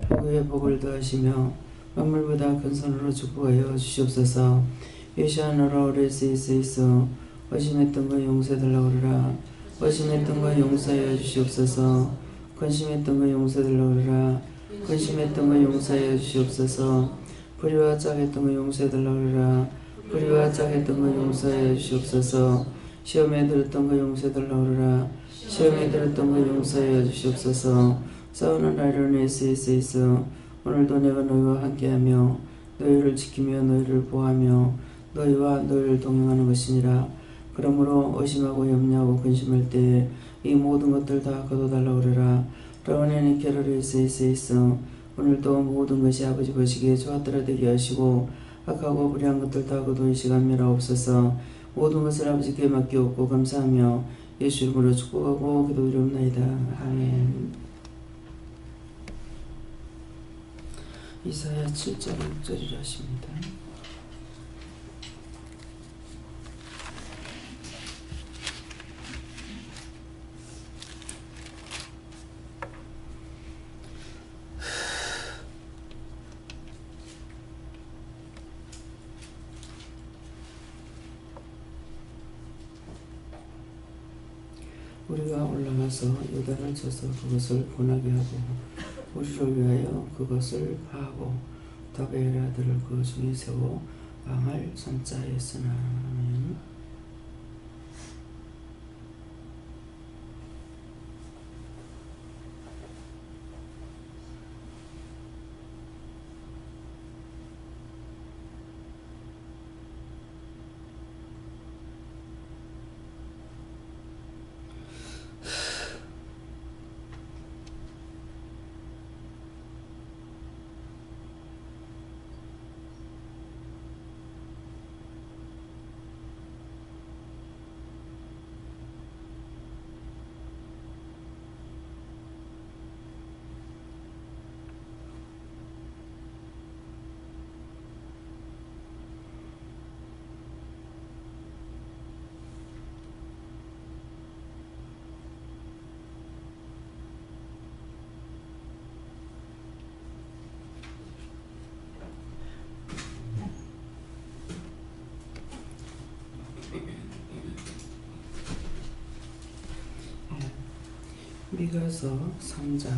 복 위에 복을 더하시며 만물보다 큰 선으로 축복하여 주시옵소서. 예시하노라 오레스이스이스 의심했던 거 용서해달라고 그러라. 의심했던 거 용서하여 주시옵소서. 근심했던 거 용서해달라고 그러라. 근심했던 거 용서하여 주시옵소서. 불의와 짝했던 거 용서해달라고 그러라. 불의와 짝했던 거 용서하여 주시옵소서. 시험에 들었던 거 용서해달라고 그러라. 시험에 들었던 거 용서하여 주시옵소서. 싸우는 아이러니 에스에스 오늘도 내가 너희와 함께하며 너희를 지키며 너희를 보호하며 너희와 너희를 동행하는 것이니라. 그러므로 의심하고 염려하고 근심할 때에 이 모든 것들 다 거둬달라고 그러라. 라오네니 캐러리 에스에스 오늘도 모든 것이 아버지 보시기에 좋았더라 되게 하시고 악하고 불의한 것들 다 거두시간 멸하옵소서. 모든 것을 아버지께 맡기옵고 감사하며 예수 이름으로 축복하고 기도드리옵나이다. 아멘. 이사야 7장 6절이라 하십니다. 우리가 올라가서 요단을 쳐서 그것을 분하게 하고 우리를 위하여 그것을 파하고 다베라 아들을 그 중에 세워 왕할 선자였으나. 아멘. 미가서 3장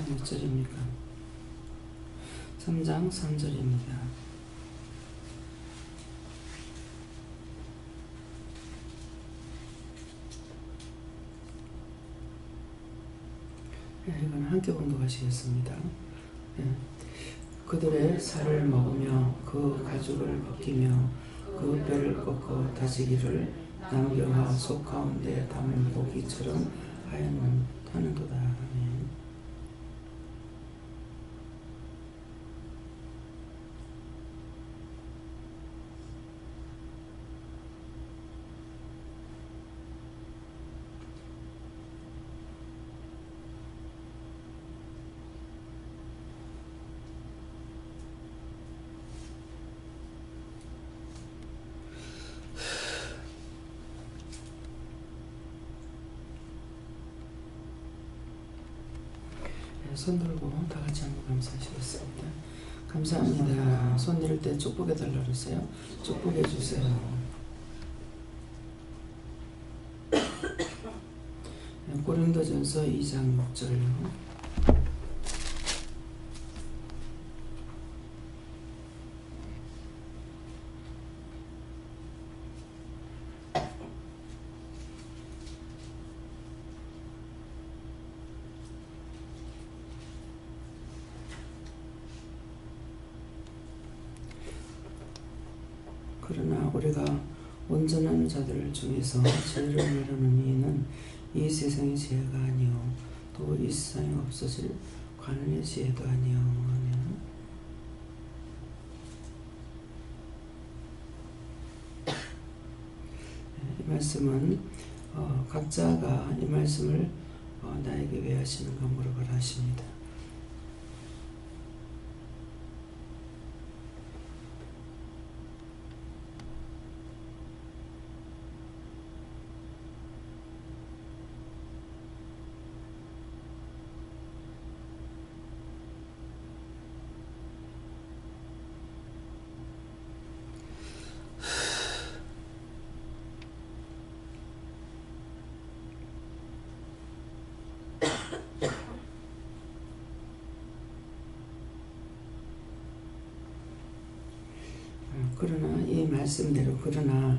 몇 절입니까? 3장 3절입니다. 이건 함께 공독하시겠습니다. 그들의 살을 먹으며 그 가죽을 벗기며 그 뼈를 꺾어 다지기를 남겨와 속 가운데 담은 고기처럼 하는도다. 아멘. 손 들고 다 같이 한번 감사하시겠습니다. 감사합니다. 손 들을 때 축복해 달라고 그랬어요. 축복해 주세요. 고린도전서 2장 6절. 그러나 우리가 온전한 자들 중에서 죄를 말하는 이는 이 세상의 죄가 아니요 또 이 세상에 없어질 관원의 죄도 아니요. 아멘. 이 말씀은 각자가 이 말씀을 나에게 왜 하시는가 물어보라 하십니다. 그러나 이 말씀대로 그러나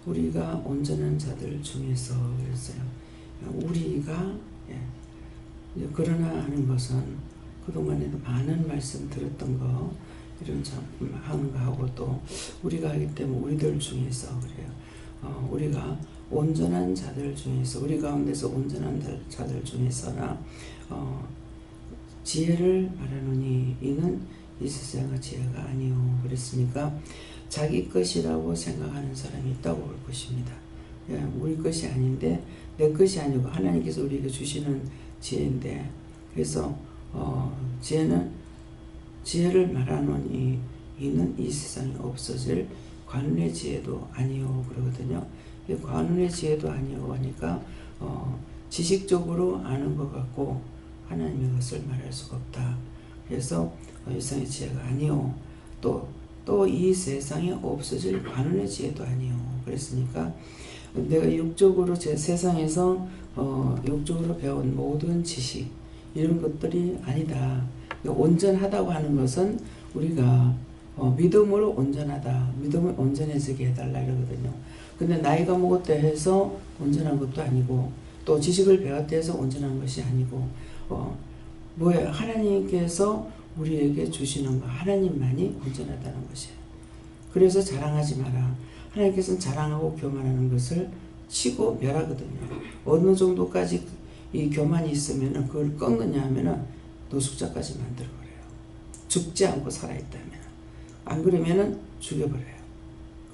우리가 온전한 자들 중에서 그랬어요. 우리가 그러나 하는 것은 그동안에도 많은 말씀 들었던 거 이런 참 하는 거 하고 또 우리가 하기 때문에 우리들 중에서 그래요. 우리가 온전한 자들 중에서 우리 가운데서 온전한 자들 중에서나 지혜를 말하노니 이는 이 세상의 지혜가 아니요. 그랬으니까 자기 것이라고 생각하는 사람이 있다고 볼 것입니다. 우리 것이 아닌데 내 것이 아니고 하나님께서 우리에게 주시는 지혜인데 그래서 지혜를 말하노니 이는 이 세상에 없어질 관운의 지혜도 아니요 그러거든요. 관운의 지혜도 아니요 하니까 지식적으로 아는 것 같고 하나님의 것을 말할 수가 없다. 그래서 이 세상의 지혜가 아니요 또 이 세상에 없어질 관운의 지혜도 아니요. 그랬으니까 내가 육적으로 제 세상에서 육적으로 배운 모든 지식 이런 것들이 아니다. 온전하다고 하는 것은 우리가 믿음으로 온전하다. 믿음을 온전해지게 해달라 이러거든요. 근데 나이가 먹었다 해서 온전한 것도 아니고 또 지식을 배웠다 해서 온전한 것이 아니고 뭐예요? 하나님께서 우리에게 주시는 거 하나님만이 온전하다는 것이에요. 그래서 자랑하지 마라. 하나님께서는 자랑하고 교만하는 것을 치고 멸하거든요. 어느 정도까지 이 교만이 있으면 그걸 꺾느냐 하면 노숙자까지 만들어버려요. 죽지 않고 살아있다면. 안 그러면 죽여버려요.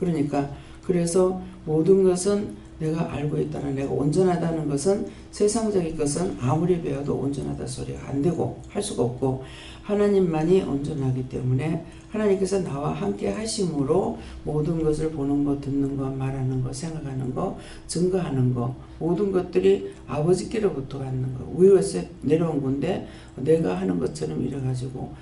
그러니까 그래서 모든 것은 내가 알고 있다는 내가 온전하다는 것은 세상적인 것은 아무리 배워도 온전하다 소리가 안 되고 할 수가 없고 하나님만이 온전하기 때문에 하나님께서 나와 함께 하심으로 모든 것을 보는 것, 듣는 것, 말하는 것, 생각하는 것, 증거하는 것 모든 것들이 아버지께로부터 받는 것 위에서 내려온 건데 내가 하는 것처럼 이래가지고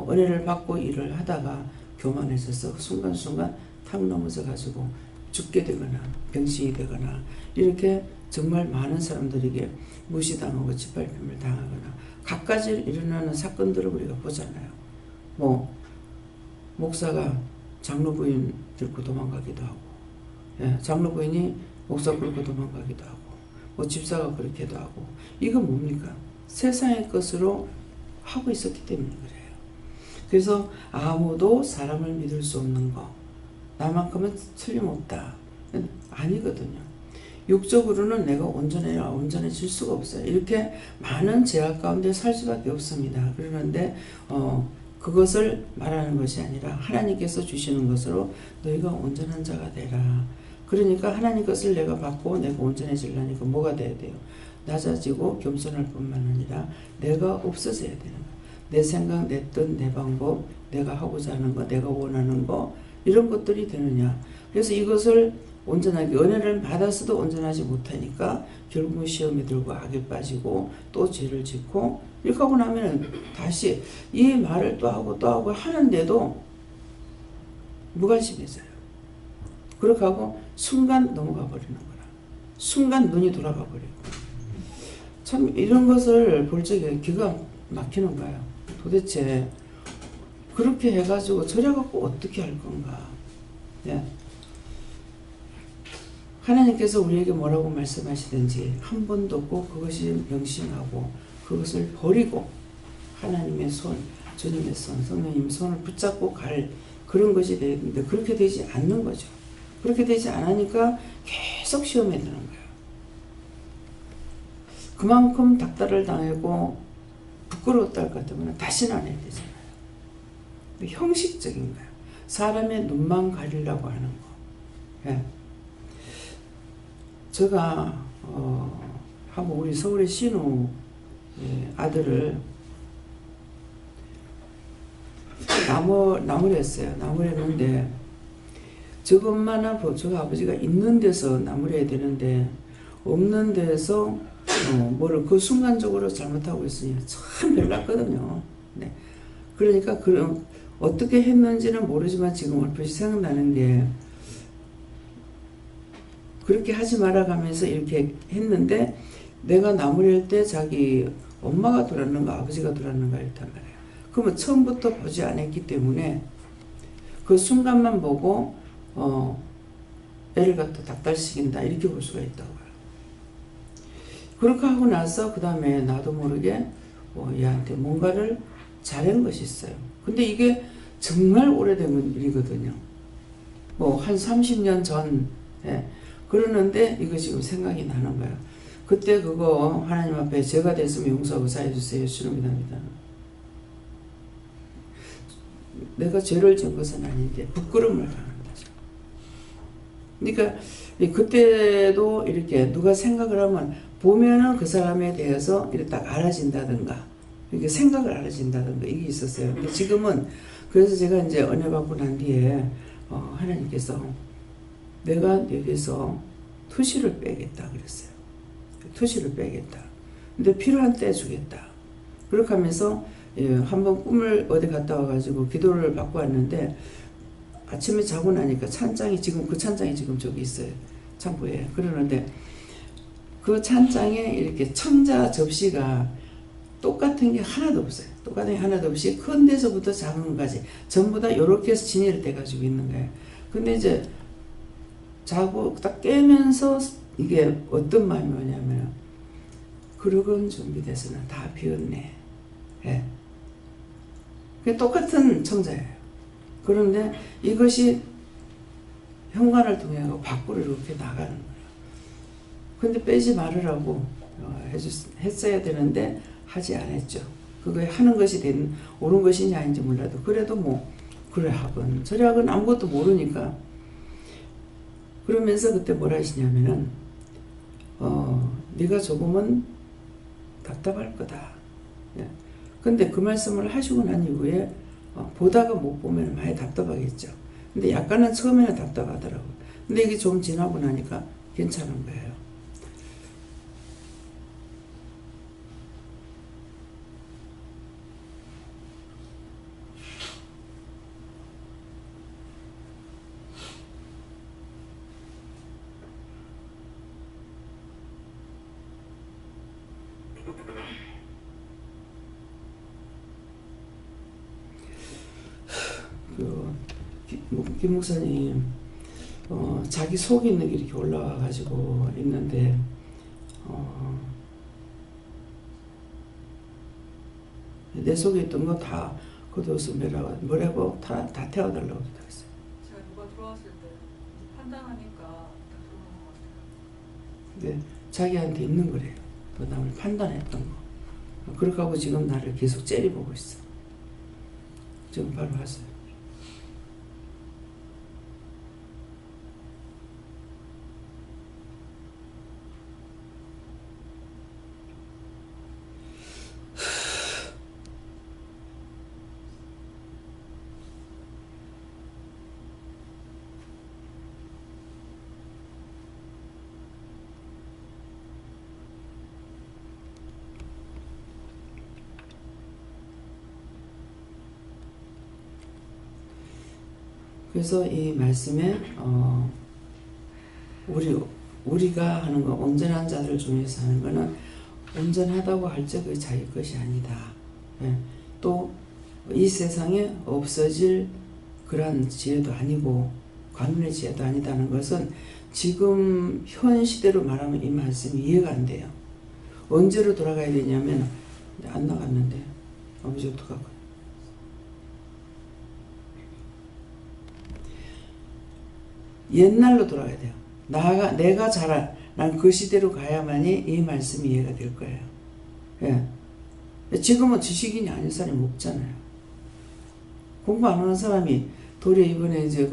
은혜를 받고 일을 하다가 교만해져서 순간순간 탁 넘어져 가지고 죽게 되거나 병신이 되거나 이렇게 정말 많은 사람들에게 무시당하고 짓밟힘을 당하거나 갖가지 일어나는 사건들을 우리가 보잖아요. 뭐 목사가 장로 부인 들고 도망가기도 하고 장로 부인이 목사 끌고 도망가기도 하고 뭐 집사가 그렇게도 하고 이건 뭡니까? 세상의 것으로 하고 있었기 때문에 그래요. 그래서 아무도 사람을 믿을 수 없는 거 나만큼은 틀림없다. 아니거든요. 육적으로는 내가 온전해질 수가 없어요. 이렇게 많은 제약 가운데 살 수밖에 없습니다. 그러는데 그것을 말하는 것이 아니라 하나님께서 주시는 것으로 너희가 온전한 자가 되라. 그러니까 하나님 것을 내가 받고 내가 온전해지려니까 뭐가 돼야 돼요? 낮아지고 겸손할 뿐만 아니라 내가 없어져야 되는 거예요. 내 생각, 내 뜻, 내 방법, 내가 하고자 하는 거, 내가 원하는 거 이런 것들이 되느냐. 그래서 이것을 온전하게 은혜를 받아서도 온전하지 못하니까 결국은 시험에 들고 악에 빠지고 또 죄를 짓고 이렇게 하고 나면 다시 이 말을 또 하고 하는데도 무관심해져요. 그렇게 하고 순간 넘어가 버리는 거라. 순간 눈이 돌아가 버리고 참 이런 것을 볼 적에 기가 막히는 거예요. 도대체 그렇게 해가지고 저래갖고 어떻게 할 건가. 하나님께서 우리에게 뭐라고 말씀하시든지 한 번도 없고 그것이 명심하고 그것을 버리고 하나님의 손, 주님의 손, 성령님 손을 붙잡고 갈 그런 것이 되야 되는데 그렇게 되지 않는 거죠. 그렇게 되지 않으니까 계속 시험에 드는 거예요. 그만큼 닥달을 당하고 부끄러웠다 할 것 같으면 다시는 안 해야 되잖아요. 형식적인 거예요. 사람의 눈만 가리려고 하는 거. 제가 한번 우리 서울의 신우 아들을 나무를 했어요. 나무를 했는데 저것만한 저 아버지가 있는 데서 나무를 해야 되는데 없는 데서 뭐를 그 순간적으로 잘못하고 있으니 참 별났거든요. 네. 그러니까 어떻게 했는지는 모르지만 지금 얼핏 생각나는 게 그렇게 하지 말아 가면서 이렇게 했는데 내가 나무를 할 때 자기 엄마가 돌았는가 아버지가 돌았는가 이랬단 말이에요. 그러면 처음부터 보지 않았기 때문에 그 순간만 보고 애를 갖다 닥달시킨다 이렇게 볼 수가 있다고요. 그렇게 하고 나서 그 다음에 나도 모르게 얘한테 뭔가를 잘한 것이 있어요. 근데 이게 정말 오래된 일이거든요. 한 30년 전 그러는데 이거 지금 생각이 나는 거예요. 그때 그거 하나님 앞에 죄가 됐으면 용서하고 사해주세요. 주름이답니다. 내가 죄를 지은 것은 아닌데 부끄러움을 당한 거죠. 그러니까 그때도 이렇게 누가 생각을 하면 보면은 그 사람에 대해서 이렇게 딱 알아진다든가 이렇게 생각을 알아진다든가 이게 있었어요. 근데 지금은 그래서 제가 이제 은혜 받고 난 뒤에 하나님께서 내가 여기서 투시를 빼겠다 그랬어요. 투시를 빼겠다. 근데 필요한 때 주겠다. 그렇게 하면서 한번 꿈을 어디 갔다 와가지고 기도를 받고 왔는데 아침에 자고 나니까 찬장이 지금 그 찬장이 지금 저기 있어요. 창고에. 그러는데 그 찬장에 이렇게 청자 접시가 똑같은 게 하나도 없어요. 똑같은 게 하나도 없이 큰 데서부터 작은 것까지 전부 다 이렇게 해서 진열이 돼가지고 있는 거예요. 근데 이제 자고 딱 깨면서 이게 어떤 마음이 오냐면 그러건 준비돼서는 다 비웠네. 예. 그게 똑같은 청자예요. 그런데 이것이 현관을 통해 밖으로 이렇게 나가는 거예요. 근데 빼지 말으라고 했어야 되는데 하지 않았죠. 그거 하는 것이 옳은 것이냐 아닌지 몰라도 그래도 그래 하건 저래 하건 아무것도 모르니까 그러면서 그때 뭐라 하시냐면은 네가 조금은 답답할 거다. 예. 근데 그 말씀을 하시고 난 이후에 보다가 못 보면 많이 답답하겠죠. 근데 약간은 처음에는 답답하더라고요. 근데 이게 좀 지나고 나니까 괜찮은 거예요. 김 목사님 자기 속에 있는 게 이렇게 올라와 가지고 있는데 내 속에 있던 거 다 걷어서 뭐라고 다 태워달라고 했어요. 제가 누가 들어왔을 때 판단하니까 다 들어오는 것 같아요. 근데 자기한테 있는 거래요. 그 남을 판단했던 거. 그렇게 하고 지금 나를 계속 째려보고 있어. 지금 바로 왔어요. 그래서 이 말씀에 우리가 하는 거 온전한 자들 중에서 하는 거는 온전하다고 할 적 그 자기 것이 아니다. 예. 또 이 세상에 없어질 그러한 지혜도 아니고 관문의 지혜도 아니다는 것은 지금 현 시대로 말하면 이 말씀이 이해가 안 돼요. 언제로 돌아가야 되냐면 안 나갔는데 아버지 어떡하고 옛날로 돌아가야 돼요. 내가 난 그 시대로 가야만이 이 말씀이 이해가 될 거예요. 예. 지금은 지식인이 아닌 사람이 없잖아요. 공부 안 하는 사람이 도리어 이번에 이제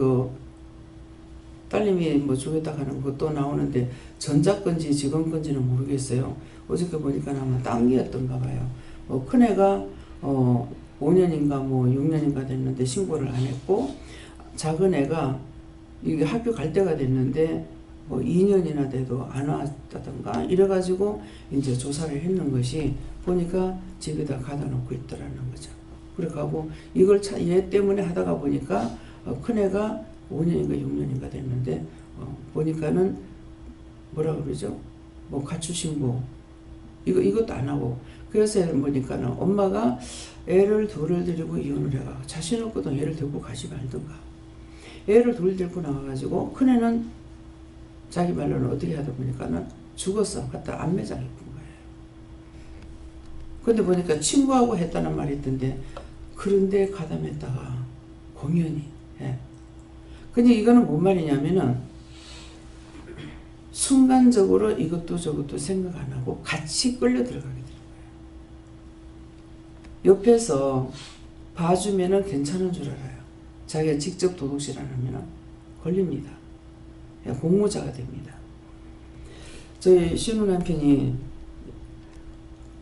딸님이 주겠다 하는 것도 나오는데 전작 건지 지금 건지는 모르겠어요. 어저께 보니까 아마 딴게였던가 봐요. 큰애가 5년인가 6년인가 됐는데 신고를 안 했고 작은 애가 이게 학교 갈 때가 됐는데 2년이나 돼도 안 왔다던가 이래가지고 이제 조사를 했는 것이 보니까 집에다 가다 놓고 있더라는 거죠. 그래 가고 이걸 얘 때문에 하다가 보니까 큰애가 5년인가 6년인가 됐는데 보니까는 뭐라 그러죠? 가출신고 이것도 안 하고 그래서 보니까는 엄마가 애를 둘을 데리고 이혼을 해가 자신 없거든. 애를 데리고 가지 말든가 애를 둘 데리고 나와가지고 큰애는 자기 말로는 어떻게 하다 보니까는 죽었어. 갖다 안매장을 푼 거예요. 근데 보니까 친구하고 했다는 말이 있던데 그런데 가담했다가 공연히. 예. 근데 이거는 뭔 말이냐면은 순간적으로 이것도 저것도 생각 안 하고 같이 끌려 들어가게 되는 거예요. 옆에서 봐주면은 괜찮은 줄 알아요. 자기가 직접 도둑질 안 하면은 걸립니다. 공모자가 됩니다. 저희 신우 남편이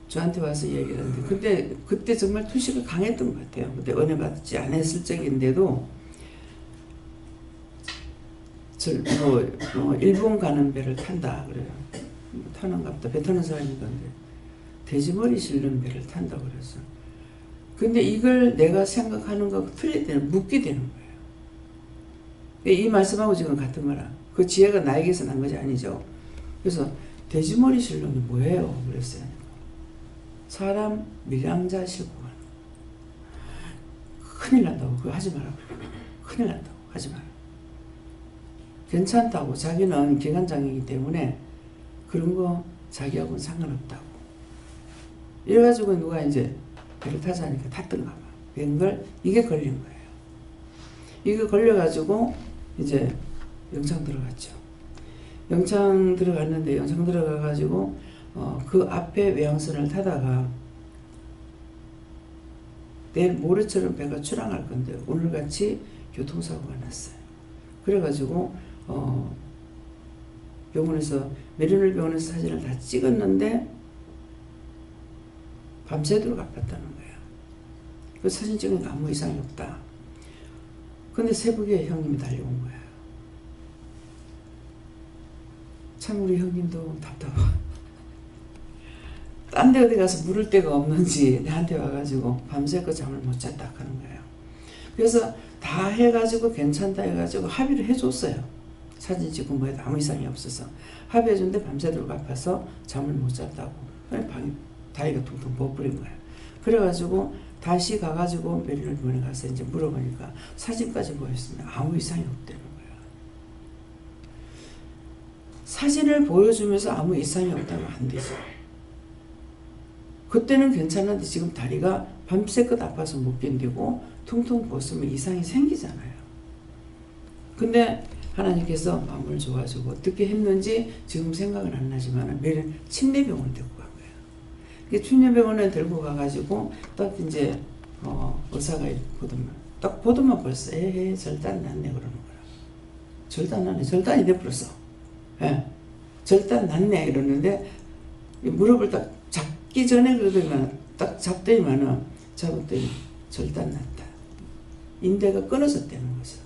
저한테 와서 얘기를 하는데 그때 정말 투시가 강했던 것 같아요. 그때 은혜 받지 않았을 적인데도 일본 가는 배를 탄다 그래요. 타는가 보다. 배 타는 사람이던데 돼지머리 실는 배를 탄다고 그랬어. 근데 이걸 내가 생각하는 거 틀릴 때는 묻게 되는 거예요. 이 말씀하고 지금 같은 거라. 그 지혜가 나에게서 난 것이 아니죠. 그래서 돼지머리 실론이 뭐예요? 그랬어요. 사람 밀양자 실고 가는 거. 큰일 난다고. 그거 하지 마라. 큰일 난다고. 하지 마라. 괜찮다고. 자기는 기관장이기 때문에 그런 거 자기하고는 상관없다고. 이래가지고 누가 이제 배를 타자니까 탔던가 봐. 웬걸 이게 걸린 거예요. 이게 걸려가지고 이제 영창 들어갔죠. 영창 들어갔는데 영창 들어가가지고 그 앞에 외항선을 타다가 내일 모레처럼 배가 출항할 건데 오늘같이 교통사고가 났어요. 그래가지고 병원에서 메리노 병원에서 사진을 다 찍었는데 밤새도록 아팠다는 거예요. 그 사진 찍으니까 아무 이상이 없다. 근데 새벽에 형님이 달려온 거예요. 참 우리 형님도 답답하. 딴 데 어디 가서 물을 데가 없는지 내한테 와가지고 밤새껏 잠을 못 잤다 하는 거예요. 그래서 다 해가지고 괜찮다 해가지고 합의를 해줬어요. 사진 찍고 뭐해도 아무 이상이 없어서 합의해줬는데 밤새도록 아파서 잠을 못 잤다고. 다리가 퉁퉁 부어버린 거예요. 그래가지고 다시 가가지고 메리노 병원에 가서 이제 물어보니까 사진까지 보였습니다. 아무 이상이 없다는 거예요. 사진을 보여주면서 아무 이상이 없다면 안 되죠. 그때는 괜찮은데 지금 다리가 밤새껏 아파서 못 견디고 퉁퉁 부었으면 이상이 생기잖아요. 근데 하나님께서 마음을 줘가지고 어떻게 했는지 지금 생각은 안 나지만 매일 침례병원 데리고 간 거예요. 침례병원에 데리고 가가지고 딱 이제 의사가 딱 보더만 벌써 절단 났네 그러는 거야. 절단 났네. 절단이 돼버렸어. 예. 절단 났네 이러는데 무릎을 딱 잡기 전에 그러더니만 딱 잡더니만은 잡았더니 절단 났다. 인대가 끊어졌다는 거죠.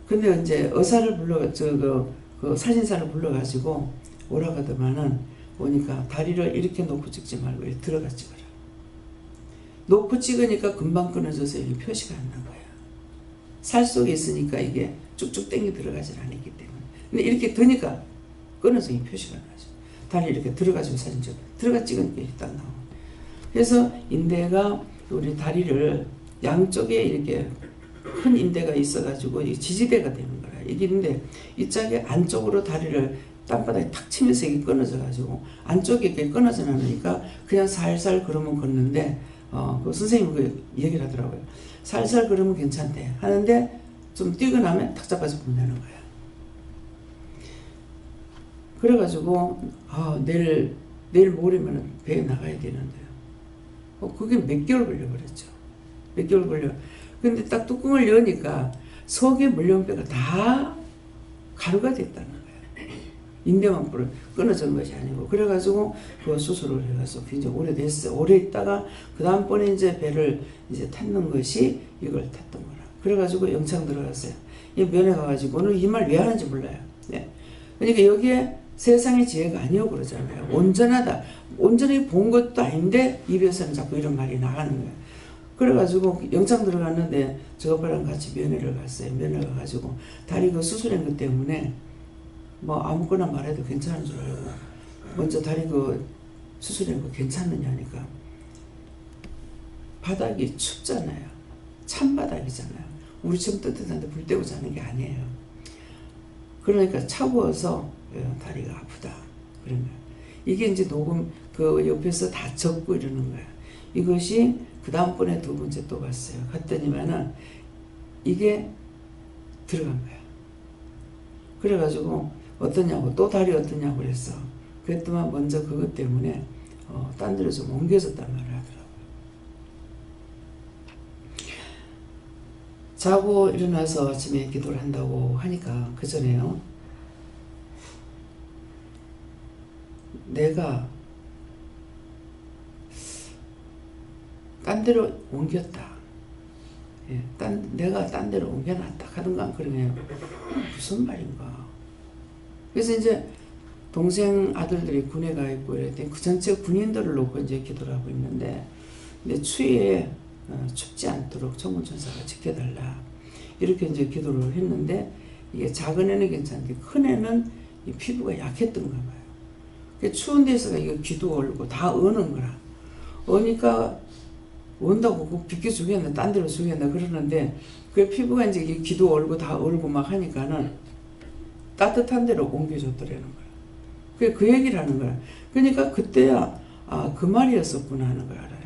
근데 이제 의사를 그 사진사를 불러가지고 오라고 하더만은 오니까 다리를 이렇게 놓고 찍지 말고 이렇게 들어가 찍어라. 놓고 찍으니까 금방 끊어져서 이게 표시가 안 난 거야. 살 속에 있으니까 이게 쭉쭉 당겨 들어가질 않았기 때문에. 근데 이렇게 드니까 끊어서 이 표시가 나죠. 다리 이렇게 들어가지고 사진 찍어. 들어가 찍으니까 이렇게 딱 나오고. 그래서 인대가 우리 다리를 양쪽에 이렇게 큰 인대가 있어가지고 지지대가 되는 거야. 이게 근데 이 짝에 안쪽으로 다리를 땅바닥에 탁 치면서 이게 끊어져가지고 안쪽에 이렇게 끊어져 나니까 그냥 살살 걸으면 걷는데 그 선생님이 그 얘기를 하더라고요. 살살 걸으면 괜찮대. 하는데 좀 뛰고 나면 탁 잡아서 본다는 거야. 그래가지고 내일 모레면 배에 나가야 되는데요. 그게 몇 개월 걸려버렸죠. 몇 개월 걸려. 근데 딱 뚜껑을 여니까 속에 물렁뼈가 다 가루가 됐다는 거예요. 인대만 끊어진 것이 아니고. 그래가지고 그 수술을 해가지고 굉장히 오래됐어요. 오래 있다가 그 다음번에 이제 배를 이제 탔는 것이 이걸 탔던 거라. 그래가지고 영창 들어갔어요. 이 면회 가가지고 오늘 이 말 왜 하는지 몰라요. 네. 그러니까 여기에 세상의 지혜가 아니오 그러잖아요. 온전하다. 온전히 본 것도 아닌데 입에서는 자꾸 이런 말이 나가는 거예요. 그래가지고 영창 들어갔는데 저 오빠랑 같이 면회를 갔어요. 면회 가가지고 다리 그 수술한 것 때문에 뭐 아무거나 말해도 괜찮은 줄 알고 먼저 다리 그 수술한 거 괜찮느냐니까 바닥이 춥잖아요. 찬바닥이잖아요. 우리처럼 뜨뜻한데 불 떼고 자는 게 아니에요. 그러니까 차가워서 다리가 아프다. 그러면 이게 이제 녹음 그 옆에서 다 적고 이러는 거야. 이것이 그 다음번에 두 번째 또 갔어요. 갔더니만은 이게 들어간 거야. 그래가지고 어떠냐고 또 다리 어떠냐고 그랬어. 그랬더만 먼저 그것 때문에 딴 데로 좀 옮겨졌단 말을 하더라고요. 자고 일어나서 아침에 기도를 한다고 하니까 그 전에요. 내가 딴 데로 옮겼다. 예, 내가 딴 데로 옮겨놨다 하든가 그러네요. 무슨 말인가. 그래서 이제 동생 아들들이 군에 가 있고 이랬더니 그 전체 군인들을 놓고 이제 기도를 하고 있는데, 근데 추위에 춥지 않도록 천군천사가 지켜달라. 이렇게 이제 기도를 했는데, 이게 작은 애는 괜찮은데 큰 애는 이 피부가 약했던가 봐요. 추운 데서가 이거 기도 얼고 다 어는 거라. 어니까 온다고 그 비켜주겠나, 딴 데로 주겠나 그러는데, 그 피부가 이제 기도 얼고 다 얼고 막 하니까는 따뜻한 데로 옮겨줬더라는 거야. 그 얘기를 하는 거야. 그러니까 그때야, 아, 그 말이었었구나 하는 걸 알아요.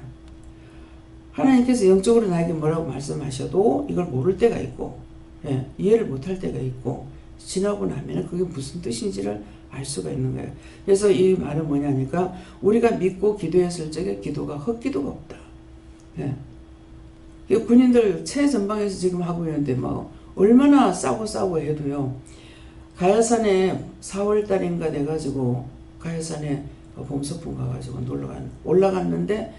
하나님께서 영적으로 나에게 뭐라고 말씀하셔도 이걸 모를 때가 있고, 예, 이해를 못할 때가 있고, 지나고 나면 그게 무슨 뜻인지를 알 수가 있는 거예요. 그래서 이 말은 뭐냐니까, 우리가 믿고 기도했을 적에 기도가 헛기도가 없다. 예. 군인들 최전방에서 지금 하고 있는데 뭐 얼마나 싸고 해도요. 가야산에 4월달인가 돼가지고 가야산에 봄소풍 가가지고 올라갔는데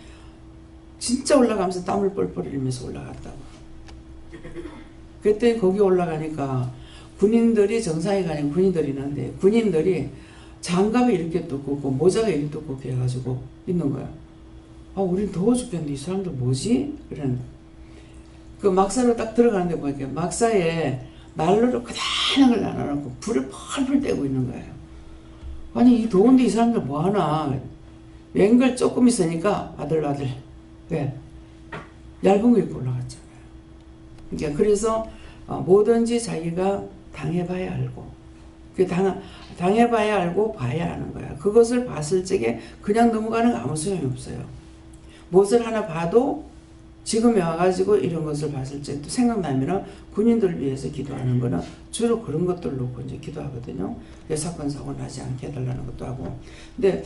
진짜 올라가면서 땀을 뻘뻘 흘리면서 올라갔다고. 그때 거기 올라가니까 군인들이 정상에 가는 군인들이 있는데 군인들이 장갑이 이렇게 두껍고 모자가 이렇게 두껍게 해가지고 있는 거야. 아, 우린 더워 죽겠는데 이 사람들 뭐지? 이런. 그 막사로 딱 들어가는데 보니까 막사에 난로를 그대한 걸 놔놓고 불을 펄펄 떼고 있는 거예요. 아니 이 더운데 이 사람들 뭐하나. 웬걸 조금 있으니까 아들아들. 왜? 얇은 거 입고 올라갔잖아요. 그러니까 그래서 뭐든지 자기가 당해봐야 알고, 당해봐야 알고 봐야 하는 거야. 그것을 봤을 적에 그냥 넘어가는 거 아무 소용이 없어요. 무엇을 하나 봐도 지금에 와가지고 이런 것을 봤을 때 또 생각나면은 군인들을 위해서 기도하는 거는 주로 그런 것들을 놓고 이제 기도하거든요. 사건 사고 나지 않게 해달라는 것도 하고. 근데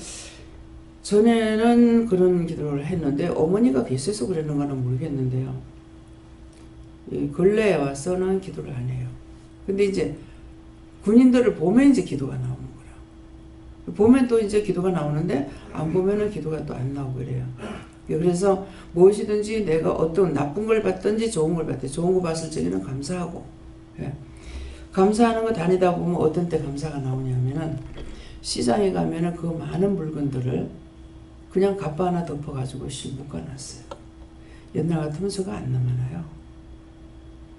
전에는 그런 기도를 했는데 어머니가 계셔서 그랬는가는 모르겠는데요. 이 근래에 와서는 기도를 안 해요. 근데 이제 군인들을 보면 이제 기도가 나오는 거라. 보면 또 이제 기도가 나오는데 안 보면은 기도가 또 안 나오고 그래요. 그래서 무엇이든지 내가 어떤 나쁜 걸 봤든지 좋은 걸 봤든지 좋은 거 봤을 적에는 감사하고, 예. 감사하는 거 다니다 보면 어떤 때 감사가 나오냐면은 시장에 가면은 그 많은 물건들을 그냥 갑바 하나 덮어가지고 묶어놨어요. 옛날 같으면 저거 안 남아나요.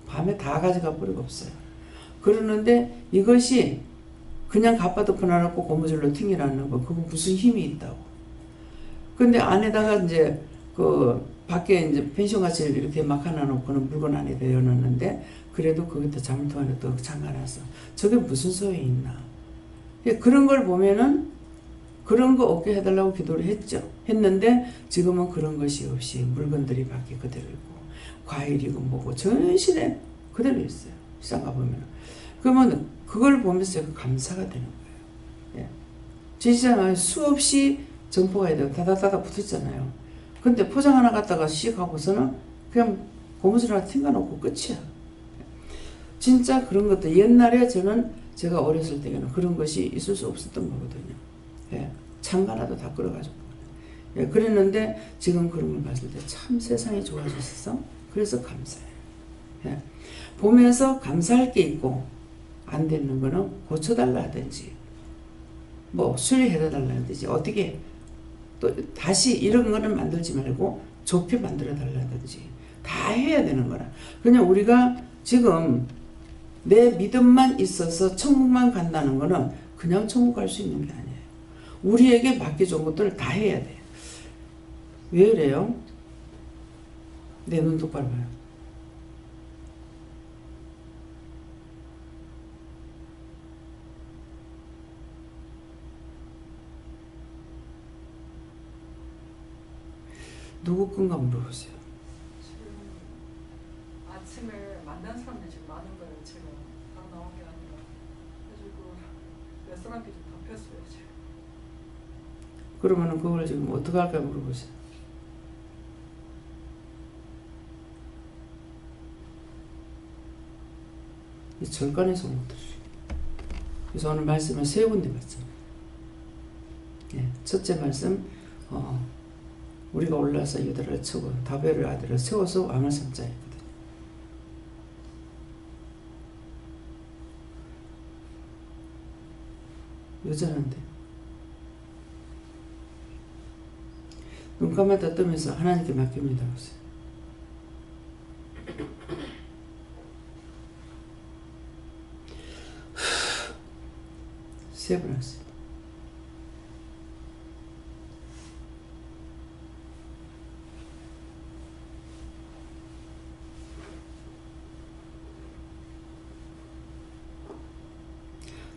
밤에 다 가져가 버리고 없어요. 그러는데 이것이 그냥 갑바 덮어놔놓고 고무줄로 튕겨놨는 거, 그거 무슨 힘이 있다고. 근데 안에다가 이제 그 밖에 이제 펜션같이 이렇게 막 하나 놓고는 물건 안에 넣어놨는데 그래도 거기다 자물통 안에 또 잠가놨어. 저게 무슨 소용이 있나. 그런 걸 보면은 그런 거 없게 해달라고 기도를 했는데 지금은 그런 것이 없이 물건들이 밖에 그대로 있고 과일이고 뭐고 전신에 그대로 있어요. 시장 가보면. 그러면 그걸 보면서 제가 감사가 되는 거예요. 예. 제 시장에 수없이 점포가 있다가 다다다다 붙었잖아요. 근데 포장 하나 갖다가 씩 하고서는 그냥 고무줄 하나 튕겨놓고 끝이야. 진짜 그런 것도 옛날에 제가 어렸을 때에는 그런 것이 있을 수 없었던 거거든요. 예. 창가라도 다 끌어가지고. 예. 그랬는데 지금 그런 걸 봤을 때 참 세상이 좋아졌어. 그래서 감사해요. 예. 보면서 감사할 게 있고 안 되는 거는 고쳐달라든지 뭐 수리해달라든지 어떻게 또 다시 이런 거는 만들지 말고 좁게 만들어 달라든지 다 해야 되는 거라. 그냥 우리가 지금 내 믿음만 있어서 천국만 간다는 거는 그냥 천국 갈 수 있는 게 아니에요. 우리에게 맡겨준 것들을 다 해야 돼요. 왜 그래요? 내 눈 똑바로 봐요. 누구 건가 물어보세요. 지금 아침에 만난 사람들이 지금 많은 거예요. 제가 다 나온 게 아니라. 그래가지고 레스토랑에 좀 덮였어요 지금. 그러면은 그걸 지금 어떻게 할까 물어보세요. 이 절간에서 못 들으세요. 그래서 오늘 말씀을 세 군데 봤잖아요. 예, 첫째 말씀, 우리가 올라서 유다를 치고 다베를 아들을 세워서 왕을 삼자 했거든요. 여전한데 눈 감았다 뜨면서 하나님께 맡깁니다. 세 번 했어요.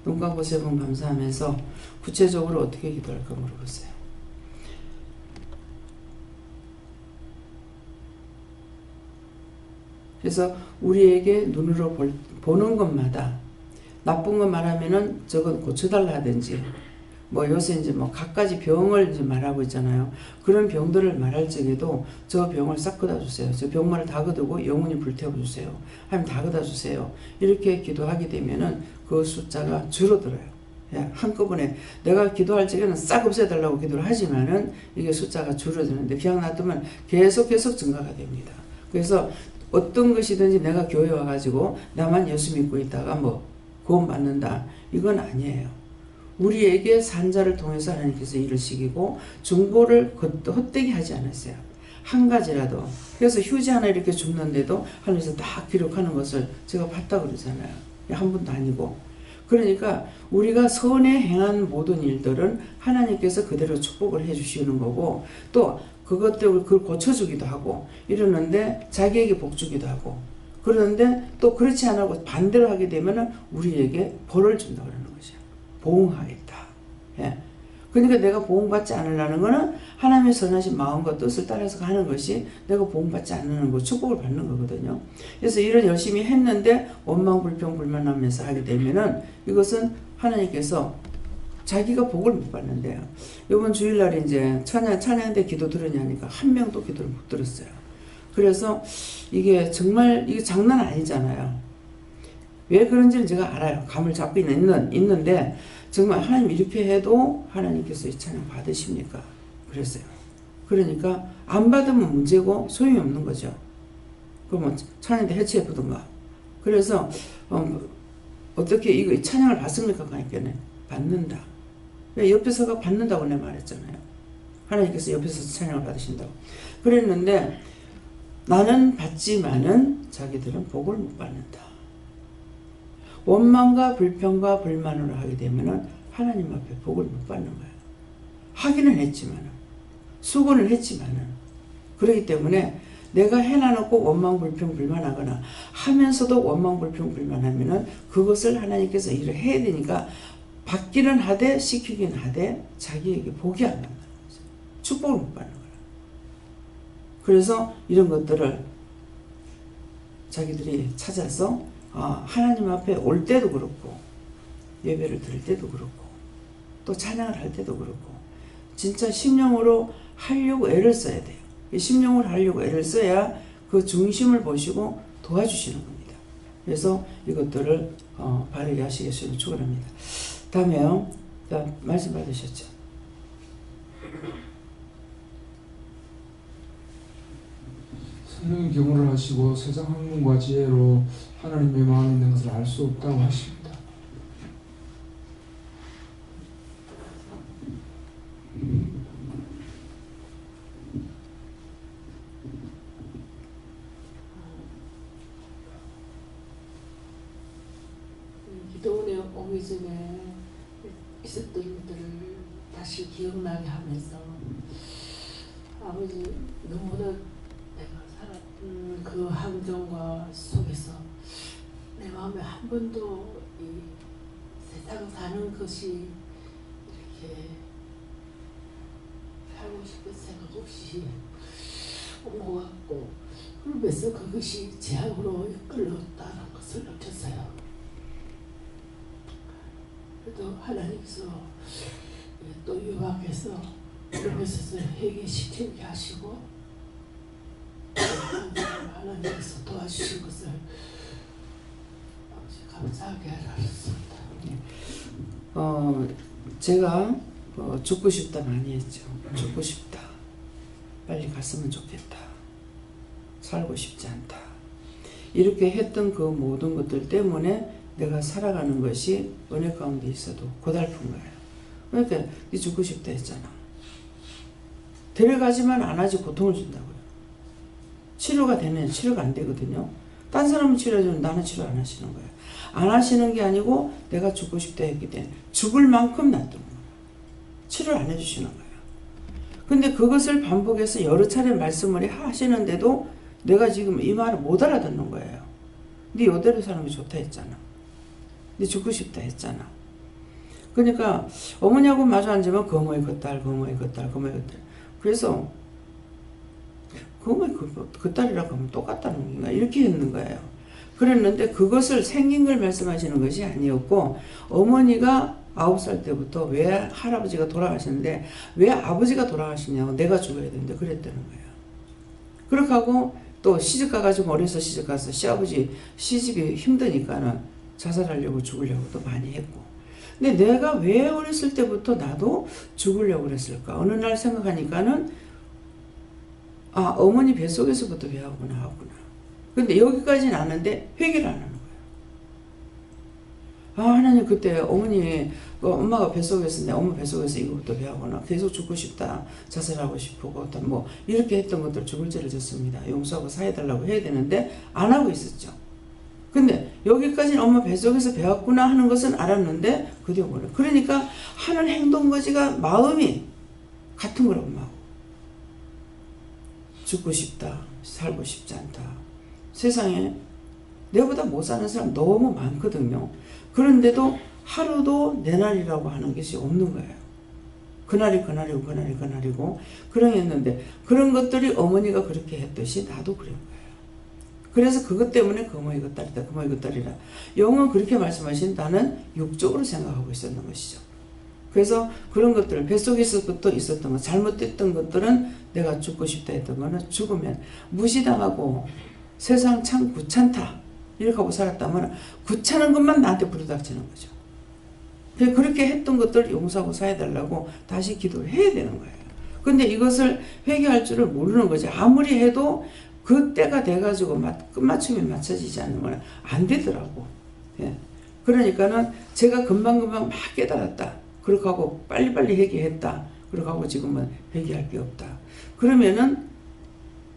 눈 감고 세 번 감사하면서 구체적으로 어떻게 기도할까 물어보세요. 그래서 우리에게 눈으로 보는 것마다 나쁜 것 말하면은 저건 고쳐달라 하든지, 뭐 요새 이제 뭐 갖가지 병을 이제 말하고 있잖아요. 그런 병들을 말할 적에도 저 병을 싹 걷어주세요. 저 병만을 다 걷어고 영원히 불태워주세요. 하면 다 걷어주세요. 이렇게 기도하게 되면은 그 숫자가 줄어들어요. 예, 한꺼번에 내가 기도할 적에는 싹 없애달라고 기도를 하지만은 이게 숫자가 줄어드는데 그냥 놔두면 계속 증가가 됩니다. 그래서 어떤 것이든지 내가 교회 와가지고 나만 예수 믿고 있다가 뭐 구원받는다, 이건 아니에요. 우리에게 산자를 통해서 하나님께서 일을 시키고 중보를 헛되게 하지 않았어요. 한 가지라도. 그래서 휴지 하나 이렇게 줍는데도 하늘에서 딱 기록하는 것을 제가 봤다고 그러잖아요. 한 번도 아니고. 그러니까 우리가 선에 행한 모든 일들은 하나님께서 그대로 축복을 해주시는 거고, 또 그것 때문에 그걸 고쳐주기도 하고 이러는데 자기에게 복 주기도 하고, 그러는데 또 그렇지 않고 반대로 하게 되면 우리에게 벌을 준다고 그러는 거죠. 보응하겠다. 예. 그러니까 내가 보응받지 않으려는 거는 하나님의 선하신 마음과 뜻을 따라서 가는 것이 내가 보응받지 않는 거, 축복을 받는 거거든요. 그래서 일을 열심히 했는데 원망, 불평, 불만하면서 하게 되면은 이것은 하나님께서 자기가 복을 못 받는데요. 이번 주일날에 이제 찬양 때 기도 들으냐니까 한 명도 기도를 못 들었어요. 그래서 이게 정말 이게 장난 아니잖아요. 왜 그런지는 제가 알아요. 감을 잡고 있는데 정말 하나님 이렇게 해도 하나님께서 이 찬양 받으십니까? 그랬어요. 그러니까 안 받으면 문제고 소용이 없는 거죠. 그러면 찬양 때 해체해 보든가. 그래서 어떻게 이거 찬양을 받습니까? 그러니까 받는다. 왜 옆에서가 받는다고 내가 말했잖아요. 하나님께서 옆에서 찬양을 받으신다고. 그랬는데 나는 받지만은 자기들은 복을 못 받는다. 원망과 불평과 불만으로 하게 되면은 하나님 앞에 복을 못 받는 거예요. 하기는 했지만은, 수고는 했지만은. 그렇기 때문에 내가 해놔놓고 원망, 불평, 불만하거나 하면서도 원망, 불평, 불만하면은 그것을 하나님께서 일을 해야 되니까 받기는 하되 시키긴 하되 자기에게 복이 안 난다는 거죠. 축복을 못 받는 거예요. 그래서 이런 것들을 자기들이 찾아서 하나님 앞에 올 때도 그렇고 예배를 드릴 때도 그렇고 또 찬양을 할 때도 그렇고 진짜 심령으로 하려고 애를 써야 돼요. 심령으로 하려고 애를 써야 그 중심을 보시고 도와주시는 겁니다. 그래서 이것들을 바르게 하시겠으면 축원합니다. 다음에요. 말씀 받으셨죠? 성령의 경험을 하시고 세상 학문과 지혜로 하나님의 마음이 있는 것을 알 수 없다고 하십니다. 기도원에 오기 전에 있었던 일들을 다시 기억나게 하면서 아버지 너무나 내가 살았던 그 환경과 속에서 내 마음에 한 번도 이 세상 사는 것이 이렇게 살고 싶은 생각 없이 통모같고 그러면서 그것이 재앙으로 이끌렸다는 것을 느꼈어요. 그래도 하나님께서 또 유학해서 그러면서 회개시키게 하시고 하나님께서 도와주신 것을 감사하게 알았습니다. 제가 죽고 싶다 많이 했죠. 죽고 싶다. 빨리 갔으면 좋겠다. 살고 싶지 않다. 이렇게 했던 그 모든 것들 때문에 내가 살아가는 것이 은혜 가운데 있어도 고달픈 거예요. 그러니까 네 죽고 싶다 했잖아. 데려가지만 안 하지 고통을 준다고요. 치료가 되는 치료가 안 되거든요. 딴 사람은 치료해주면 나는 치료 안 하시는 거예요. 안 하시는 게 아니고 내가 죽고 싶다 했기 때문에 죽을 만큼 놔두는 거예요. 치료를 안 해주시는 거예요. 근데 그것을 반복해서 여러 차례 말씀을 하시는데도 내가 지금 이 말을 못 알아듣는 거예요. 네 이대로 사는 게 좋다 했잖아. 네 죽고 싶다 했잖아. 그러니까 어머니하고 마주 앉으면 거모의 겉달, 거모의 겉달, 거모의 겉달. 그래서 거모의 겉달이라고 하면 똑같다는 건가 이렇게 했는 거예요. 그랬는데 그것을 생긴 걸 말씀하시는 것이 아니었고 어머니가 9살 때부터 왜 할아버지가 돌아가셨는데 왜 아버지가 돌아가시냐고 내가 죽어야 되는데 그랬다는 거예요. 그렇게 하고 또 시집가가지고 어려서 시집가서 시아버지 시집이 힘드니까는 자살하려고 죽으려고도 많이 했고 근데 내가 왜 어렸을 때부터 나도 죽으려고 그랬을까 어느 날 생각하니까는 어머니 뱃속에서부터 배하고 나왔구나. 근데 여기까지는 아는데 회개를 안 하는 거예요. 하나님 그때 어머니 엄마가 뱃속에서 내 엄마 뱃속에서 이거부터 배하거나 계속 죽고 싶다 자살하고 싶고 뭐 이렇게 했던 것들 죽을 죄를 졌습니다. 용서하고 사해달라고 해야 되는데 안 하고 있었죠. 근데 여기까지는 엄마 뱃속에서 배웠구나 하는 것은 알았는데 그 뒤에 뭐래. 그러니까 하는 행동거지가 마음이 같은 거라고 엄마하고. 죽고 싶다 살고 싶지 않다. 세상에 내보다 못 사는 사람 너무 많거든요. 그런데도 하루도 내 날이라고 하는 것이 없는 거예요. 그날이 그날이고 그날이 그날이고 그러했는데 그런 것들이 어머니가 그렇게 했듯이 나도 그런 거예요. 그래서 그것 때문에 거모의 겉달이다 거모의 겉달이라 영은 그렇게 말씀하신 나는 육적으로 생각하고 있었는 것이죠. 그래서 그런 것들을 뱃속에서부터 있었던 것 잘못됐던 것들은 내가 죽고 싶다 했던 거는 죽으면 무시당하고 세상 참 귀찮다 이렇게 하고 살았다면 귀찮은 것만 나한테 부르닥치는 거죠. 그렇게 했던 것들을 용서하고 사해달라고 다시 기도를 해야 되는 거예요. 근데 이것을 회개할 줄을 모르는 거지. 아무리 해도 그때가 돼가지고 끝맞춤이 맞춰지지 않으면 안 되더라고. 예. 그러니까는 제가 금방금방 막 깨달았다. 그렇게 하고 빨리빨리 회개했다. 그렇게 하고 지금은 회개할 게 없다. 그러면은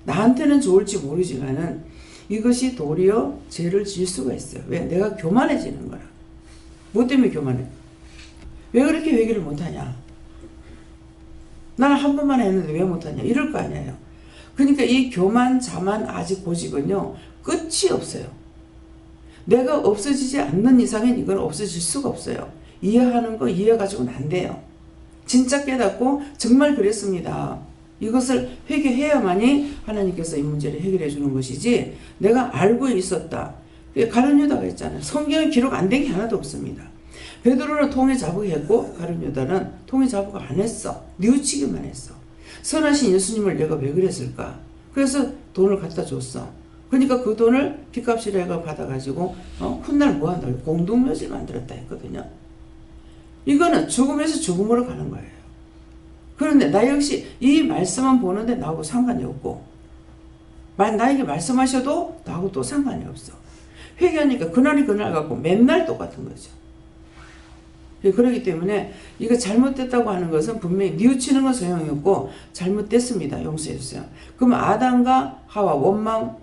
나한테는 좋을지 모르지만은 이것이 도리어 죄를 지을 수가 있어요. 왜? 내가 교만해지는 거라. 뭐 때문에 교만해? 왜 그렇게 회개를 못하냐? 나는 한 번만 했는데 왜 못하냐? 이럴 거 아니에요. 그러니까 이 교만, 자만, 아직 고집은요. 끝이 없어요. 내가 없어지지 않는 이상은 이건 없어질 수가 없어요. 이해하는 거 이해가지고는 안 돼요. 진짜 깨닫고 정말 그랬습니다. 이것을 회개해야만이 하나님께서 이 문제를 해결해 주는 것이지 내가 알고 있었다. 가룟 유다가 있잖아요. 성경에 기록 안 된 게 하나도 없습니다. 베드로는 통에 자복했고 가룟 유다는 통에 자복 안 했어. 뉘우치기만 했어. 선하신 예수님을 내가 왜 그랬을까? 그래서 돈을 갖다 줬어. 그러니까 그 돈을 빚값이라 받아가지고 훗날 뭐한다고 공동묘지를 만들었다 했거든요. 이거는 죽음에서 죽음으로 가는 거예요. 그런데 나 역시 이 말씀만 보는데 나하고 상관이 없고 나에게 말씀하셔도 나하고 또 상관이 없어. 회개하니까 그날이 그날 같고 맨날 똑같은 거죠. 그렇기 때문에 이거 잘못됐다고 하는 것은 분명히 뉘우치는 건 소용이 없고 잘못됐습니다. 용서해 주세요. 그럼 아담과 하와 원망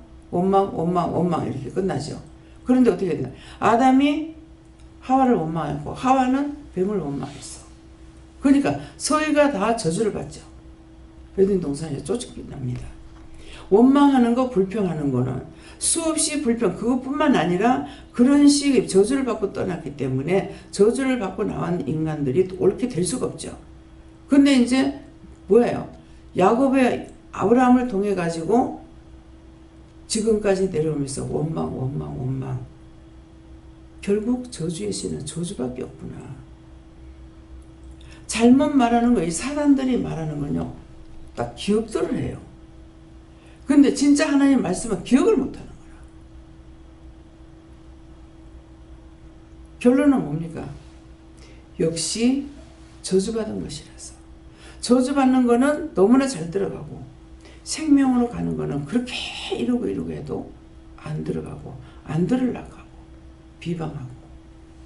이렇게 끝나죠. 그런데 어떻게 되나? 아담이 하와를 원망했고 하와는 뱀을 원망했어. 그러니까 서희가 다 저주를 받죠. 에덴 동산에 쫓겨납니다. 원망하는 거 불평하는 거는 수없이 불평 그것뿐만 아니라 그런 식의 저주를 받고 떠났기 때문에 저주를 받고 나온 인간들이 옳게 될 수가 없죠. 근데 이제 뭐예요? 야곱의 아브라함을 통해 가지고 지금까지 내려오면서 원망. 결국 저주의 씨는 저주밖에 없구나. 잘못 말하는 거, 이 사람들이 말하는 건요, 딱 기억들을 해요. 근데 진짜 하나님 말씀은 기억을 못하는 거라. 결론은 뭡니까? 역시 저주받은 것이라서. 저주받는 거는 너무나 잘 들어가고, 생명으로 가는 거는 그렇게 이러고 해도 안 들어가고, 안 들으려고 하고, 비방하고.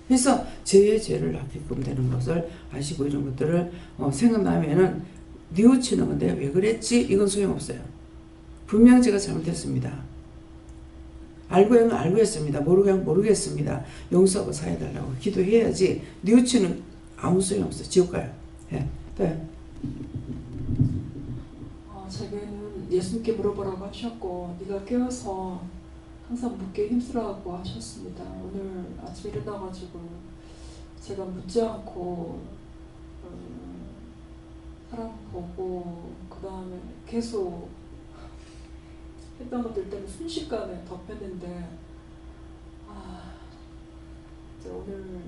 그래서 죄의 죄를 낳게끔 되는 것을 아시고 이런 것들을 생각나면은 뉘우치는 건데 왜 그랬지? 이건 소용없어요. 분명 제가 잘못했습니다. 알고 했습니다. 모르겠습니다. 용서하고 사해달라고 기도해야지. 뉘우치는 아무 소용없어요. 지옥 가요. 예. 네. 제게는 예수님께 물어보라고 하셨고 네가 깨어서 항상 묻게 힘쓰라고 하셨습니다. 오늘 아침에 일어나가지고 제가 묻지 않고 사람 보고 그 다음에 계속 했던 것들 때문에 순식간에 덮였는데 이제 오늘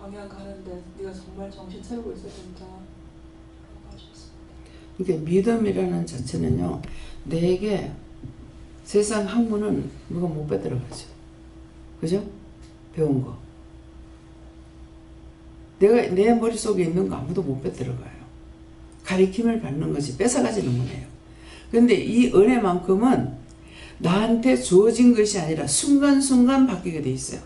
광야 가는데 네가 정말 정신 차리고 있어야 된다 라고 하셨습니다. 그러니까 믿음이라는 자체는요, 내게 세상 학문은 누가 못 빼들어가죠. 그죠? 배운 거. 내 머릿속에 있는 거 아무도 못 빼들어가요. 가리킴을 받는 것이 뺏어가지는 거예요. 그런데 이 은혜만큼은 나한테 주어진 것이 아니라 순간순간 바뀌게 돼 있어요.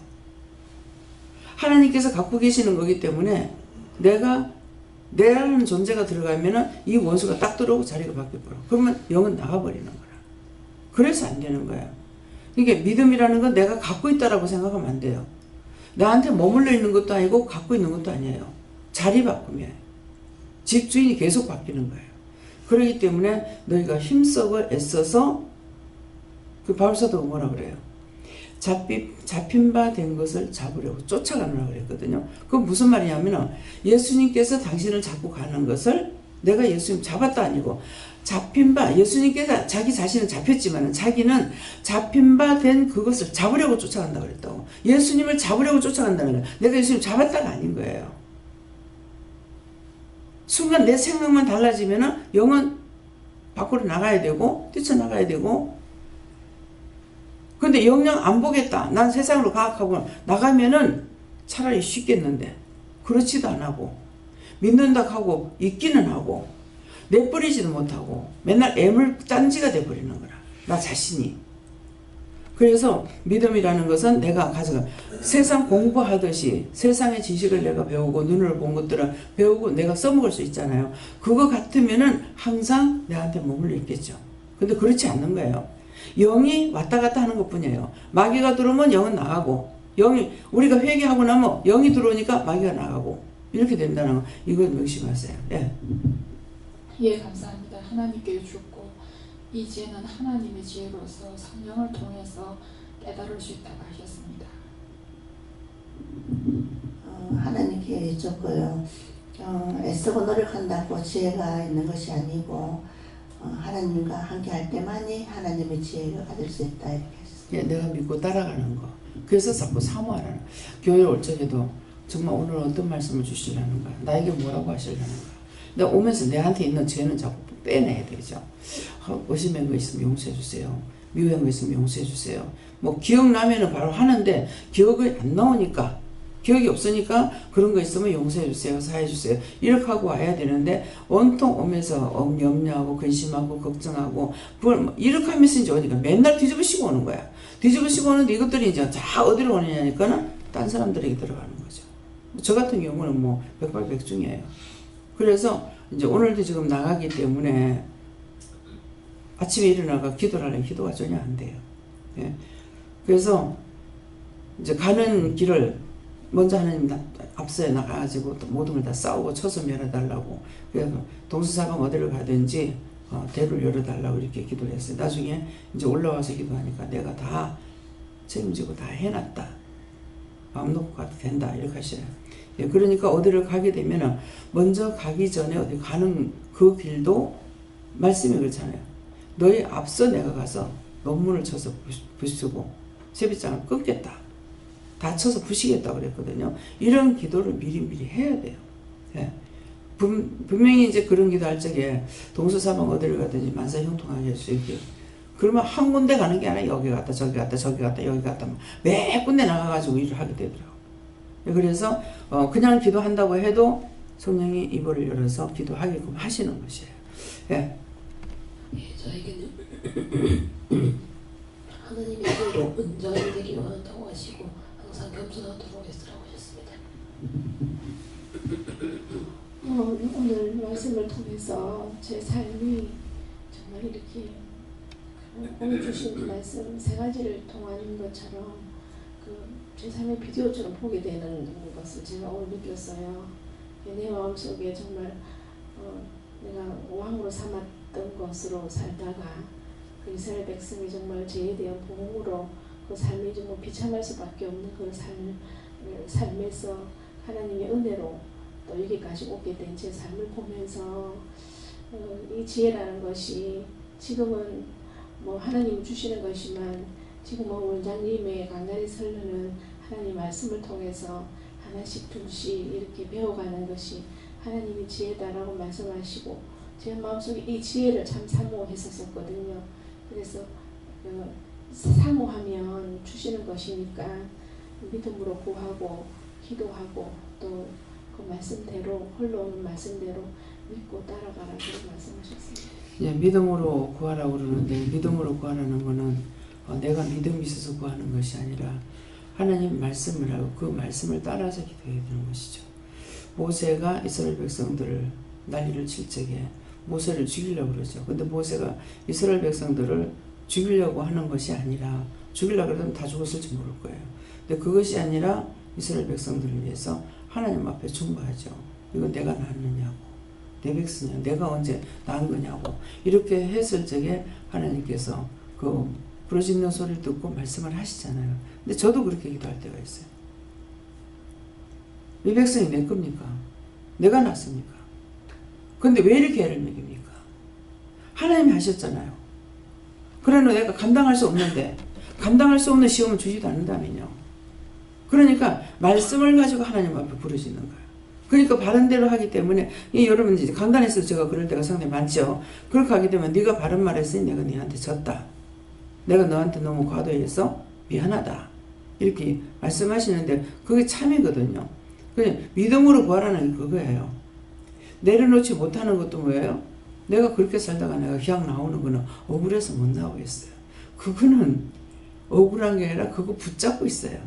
하나님께서 갖고 계시는 거기 때문에 내라는 존재가 들어가면은 이 원수가 딱 들어오고 자리가 바뀌어버려. 그러면 영은 나가버리는 거라. 그래서 안 되는 거예요. 그러니까 믿음이라는 건 내가 갖고 있다라고 생각하면 안 돼요. 나한테 머물러 있는 것도 아니고 갖고 있는 것도 아니에요. 자리 바꾸면 집주인이 계속 바뀌는 거예요. 그렇기 때문에 너희가 힘써 애써서 그 바울사도가 뭐라 그래요? 잡힌 바 된 것을 잡으려고 쫓아가느라고 그랬거든요. 그건 무슨 말이냐면 예수님께서 당신을 잡고 가는 것을 내가 예수님 잡았다 아니고 잡힌 바, 예수님께서 자기 자신은 잡혔지만 자기는 잡힌 바 된 그것을 잡으려고 쫓아간다고 그랬다고. 예수님을 잡으려고 쫓아간다는 거예요. 내가 예수님 잡았다가 아닌 거예요. 순간 내 생명만 달라지면 영은 밖으로 나가야 되고 뛰쳐나가야 되고, 근데 영영 안 보겠다, 난 세상으로 가학하고 나가면은 차라리 쉽겠는데 그렇지도 안 하고 믿는다 하고 있기는 하고 내버리지도 못하고 맨날 애물단지가 돼버리는 거라, 나 자신이. 그래서 믿음이라는 것은 내가 가져가 세상 공부하듯이 세상의 지식을 내가 배우고 눈으로 본 것들을 배우고 내가 써먹을 수 있잖아요. 그거 같으면은 항상 내한테 머물러 있겠죠. 근데 그렇지 않는 거예요. 영이 왔다 갔다 하는 것 뿐이에요. 마귀가 들어오면 영은 나가고, 우리가 회개하고 나면 영이 들어오니까 마귀가 나가고, 이렇게 된다는 거, 이걸 명심하세요. 예. 예, 감사합니다. 하나님께 주고 이 지혜는 하나님의 지혜로서 성령을 통해서 깨달을 수 있다고 하셨습니다. 하나님께 여쭙고요. 애쓰고 노력한다고 지혜가 있는 것이 아니고 하나님과 함께 할 때만이 하나님의 지혜가 받을 수 있다 이렇게 했습니다. 예, 내가 믿고 따라가는 거. 그래서 자꾸 사모하라는 거야. 교회 올 적에도 정말 오늘 어떤 말씀을 주시려는 거야. 나에게 뭐라고 하시려는 거야. 내가 오면서 내한테 있는 죄는 자꾸 빼내야 되죠. 의심한 거 있으면 용서해 주세요. 미워한 거 있으면 용서해 주세요. 뭐 기억나면은 바로 하는데 기억이 안 나오니까, 기억이 없으니까 그런 거 있으면 용서해 주세요, 사해 주세요, 이렇게 하고 와야 되는데 온통 오면서 염려하고 근심하고 걱정하고 이렇게 하면서 이제 오니까 맨날 뒤집으시고 오는 거야. 뒤집으시고 오는데 이것들이 이제 다 어디로 오느냐니까는 딴 사람들에게 들어가는 거죠. 저 같은 경우는 뭐 백발백중이에요. 그래서 이제 오늘도 지금 나가기 때문에 아침에 일어나가 기도를 하려면 기도가 전혀 안 돼요. 예. 그래서 이제 가는 길을 먼저 하나님 앞서에 나가가지고 또 모든 걸 다 싸우고 쳐서 열어달라고, 그래서 동서사방 어디를 가든지 대를 열어달라고 이렇게 기도를 했어요. 나중에 이제 올라와서 기도하니까 내가 다 책임지고 다 해놨다, 마음 놓고 가도 된다 이렇게 하시래요. 예, 그러니까 어디를 가게 되면 먼저 가기 전에 어디 가는 그 길도 말씀이 그렇잖아요. 너희 앞서 내가 가서 논문을 쳐서 부수고 세비장을 끊겠다. 다 쳐서 부시겠다 그랬거든요. 이런 기도를 미리미리 해야 돼요. 예. 분명히 이제 그런 기도할 적에 동서사방 어디를 가든지 만사형통하게 할 수 있게. 그러면 한 군데 가는 게 아니라 여기 갔다 저기 갔다 저기 갔다 여기 갔다 매 군데 나가가지고 일을 하게 되더라고요. 그래서 그냥 기도한다고 해도 성령이 입을 열어서 기도하게끔 하시는 것이에요. 예. 예, 저에게는 하나님의 손으로 은장이 되기 원한다고 하시고 항상 겸손하도록 애쓰라고 하셨습니다. 오늘 말씀을 통해서 제 삶이 정말 이렇게 오늘 주신 말씀 세 가지를 통하는 것처럼 제 삶의 비디오처럼 보게 되는 것을 제가 오늘 느꼈어요. 내 마음속에 정말 내가 왕으로 삼았던 것으로 살다가 그 이스라엘 백성이 정말 죄에 대한 보응으로 그 삶이 정말 비참할 수밖에 없는 그 삶에서 하나님의 은혜로 또 여기까지 오게 된 제 삶을 보면서 이 지혜라는 것이 지금은 뭐 하나님 주시는 것이지만 지금 원장님의 강단에 설르는 하나님 말씀을 통해서 하나씩 둘씩 이렇게 배워가는 것이 하나님의 지혜다라고 말씀하시고 제 마음속에 이 지혜를 참 사모했었거든요. 그래서 사모하면 주시는 것이니까 믿음으로 구하고 기도하고 또 그 말씀대로 흘러오는 말씀대로 믿고 따라가라 그런 말씀하셨습니다. 예, 믿음으로 구하라고 그러는데 믿음으로 구하라는 거는 내가 믿음이 있어서 구하는 것이 아니라 하나님 말씀을 하고 그 말씀을 따라서 기도해야 되는 것이죠. 모세가 이스라엘 백성들을 난리를 칠 적에 모세를 죽이려고 그러죠. 근데 모세가 이스라엘 백성들을 죽이려고 하는 것이 아니라 죽이려고 그러면 다 죽었을지 모를 거예요. 근데 그것이 아니라 이스라엘 백성들을 위해서 하나님 앞에 중보하죠. 이거 내가 낳았느냐고, 내 백성이냐, 내가 언제 낳은 거냐고 이렇게 했을 적에 하나님께서 그 부르짖는 소리를 듣고 말씀을 하시잖아요. 근데 저도 그렇게 기도할 때가 있어요. 이 백성이 내 겁니까? 내가 낳습니까? 근데 왜 이렇게 애를 먹입니까? 하나님이 하셨잖아요. 그러나 내가 감당할 수 없는데 감당할 수 없는 시험을 주지도 않는다면요. 그러니까 말씀을 가지고 하나님 앞에 부르짖는 거예요. 그러니까 바른 대로 하기 때문에 여러분 이제 강단에서 제가 그럴 때가 상당히 많죠. 그렇게 하게 되면 네가 바른 말 했으니 내가 너한테 졌다. 내가 너한테 너무 과도해서 미안하다. 이렇게 말씀하시는데 그게 참이거든요. 그냥 믿음으로 구하라는 게 그거예요. 내려놓지 못하는 것도 뭐예요? 내가 그렇게 살다가 내가 그냥 나오는 거는 억울해서 못 나오겠어요. 그거는 억울한 게 아니라 그거 붙잡고 있어요.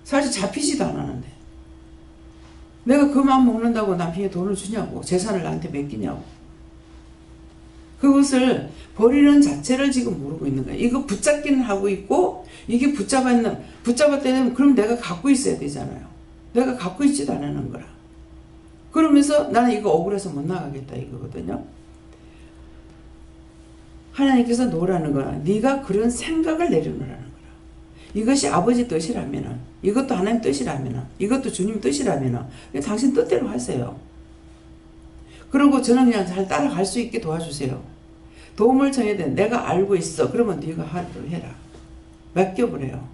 사실 잡히지도 않았는데 내가 그 마음 먹는다고 남편이 돈을 주냐고 재산을 나한테 맡기냐고 그것을 버리는 자체를 지금 모르고 있는 거예요. 이거 붙잡기는 하고 있고 이게 붙잡았다면 그럼 내가 갖고 있어야 되잖아요. 내가 갖고 있지도 않는 거라. 그러면서 나는 이거 억울해서 못 나가겠다 이거거든요. 하나님께서 놓으라는 거야. 네가 그런 생각을 내려놓으라는 거라. 이것이 아버지 뜻이라면은, 이것도 하나님 뜻이라면은, 이것도 주님 뜻이라면은 당신 뜻대로 하세요. 그리고 저는 그냥 잘 따라갈 수 있게 도와주세요. 도움을 청해야 돼. 내가 알고 있어. 그러면 네가 하기로 해라. 맡겨버려요.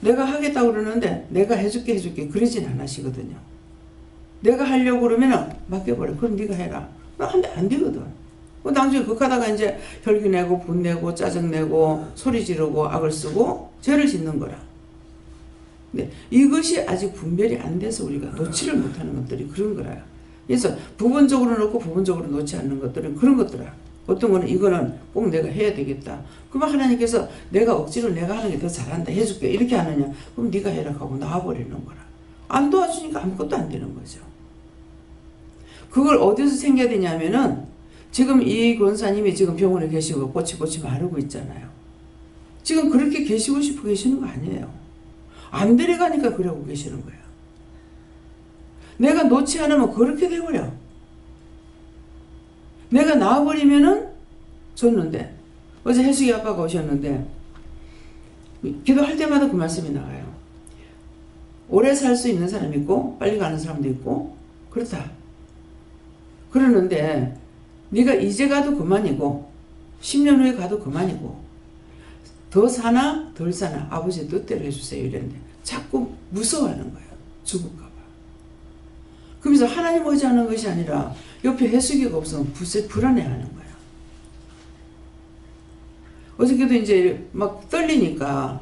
내가 하겠다고 그러는데 내가 해줄게 그러진 않으시거든요. 내가 하려고 그러면은 맡겨버려. 그럼 네가 해라. 안 되거든. 나중에 그하다가 이제 혈기 내고 분내고 짜증내고 소리 지르고 악을 쓰고 죄를 짓는 거라. 근데 이것이 아직 분별이 안 돼서 우리가 놓지를 못하는 것들이 그런 거라요. 그래서 부분적으로 놓고 부분적으로 놓지 않는 것들은 그런 것들아. 어떤 거는 이거는 꼭 내가 해야 되겠다. 그러면 하나님께서 내가 억지로 내가 하는 게 더 잘한다 해줄게 이렇게 하느냐. 그럼 네가 해라 하고 나와버리는 거라. 안 도와주니까 아무것도 안 되는 거죠. 그걸 어디서 생겨야 되냐면은 지금 이 권사님이 지금 병원에 계시고 꼬치꼬치 마르고 있잖아요. 지금 그렇게 계시고 싶어 계시는 거 아니에요. 안 데려가니까 그러고 계시는 거예요. 내가 놓지 않으면 그렇게 돼버려. 내가 나와버리면은 줬는데 어제 혜숙이 아빠가 오셨는데 기도할 때마다 그 말씀이 나와요. 오래 살 수 있는 사람이 있고 빨리 가는 사람도 있고 그렇다. 그러는데 네가 이제 가도 그만이고 10년 후에 가도 그만이고 더 사나 덜 사나 아버지 뜻대로 해주세요 이랬는데 자꾸 무서워하는 거예요. 죽을까 봐. 그러면서 하나님 의지하는 것이 아니라 옆에 해수기가 없으면 불안해하는 거야. 어저께도 이제 막 떨리니까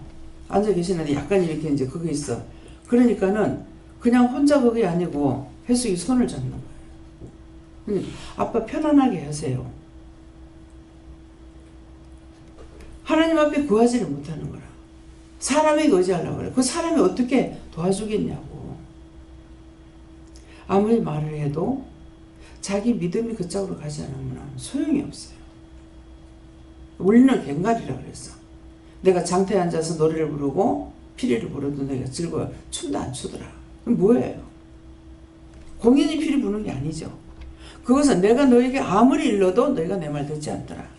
앉아 계시는데 약간 이렇게 이제 그게 있어. 그러니까는 그냥 혼자 그게 아니고 해수기 손을 잡는 거예요. 아빠 편안하게 하세요. 하나님 앞에 구하지를 못하는 거라. 사람에게 의지하려고 그래. 그 사람이 어떻게 도와주겠냐고. 아무리 말을 해도 자기 믿음이 그쪽으로 가지 않으면 소용이 없어요. 우리는 갱갈이라 그랬어. 내가 장터에 앉아서 노래를 부르고 피리를 부르도 내가 즐거워. 춤도 안 추더라. 그럼 뭐예요? 공연히 피리 부는 게 아니죠. 그것은 내가 너에게 아무리 일러도 너희가 내 말 듣지 않더라.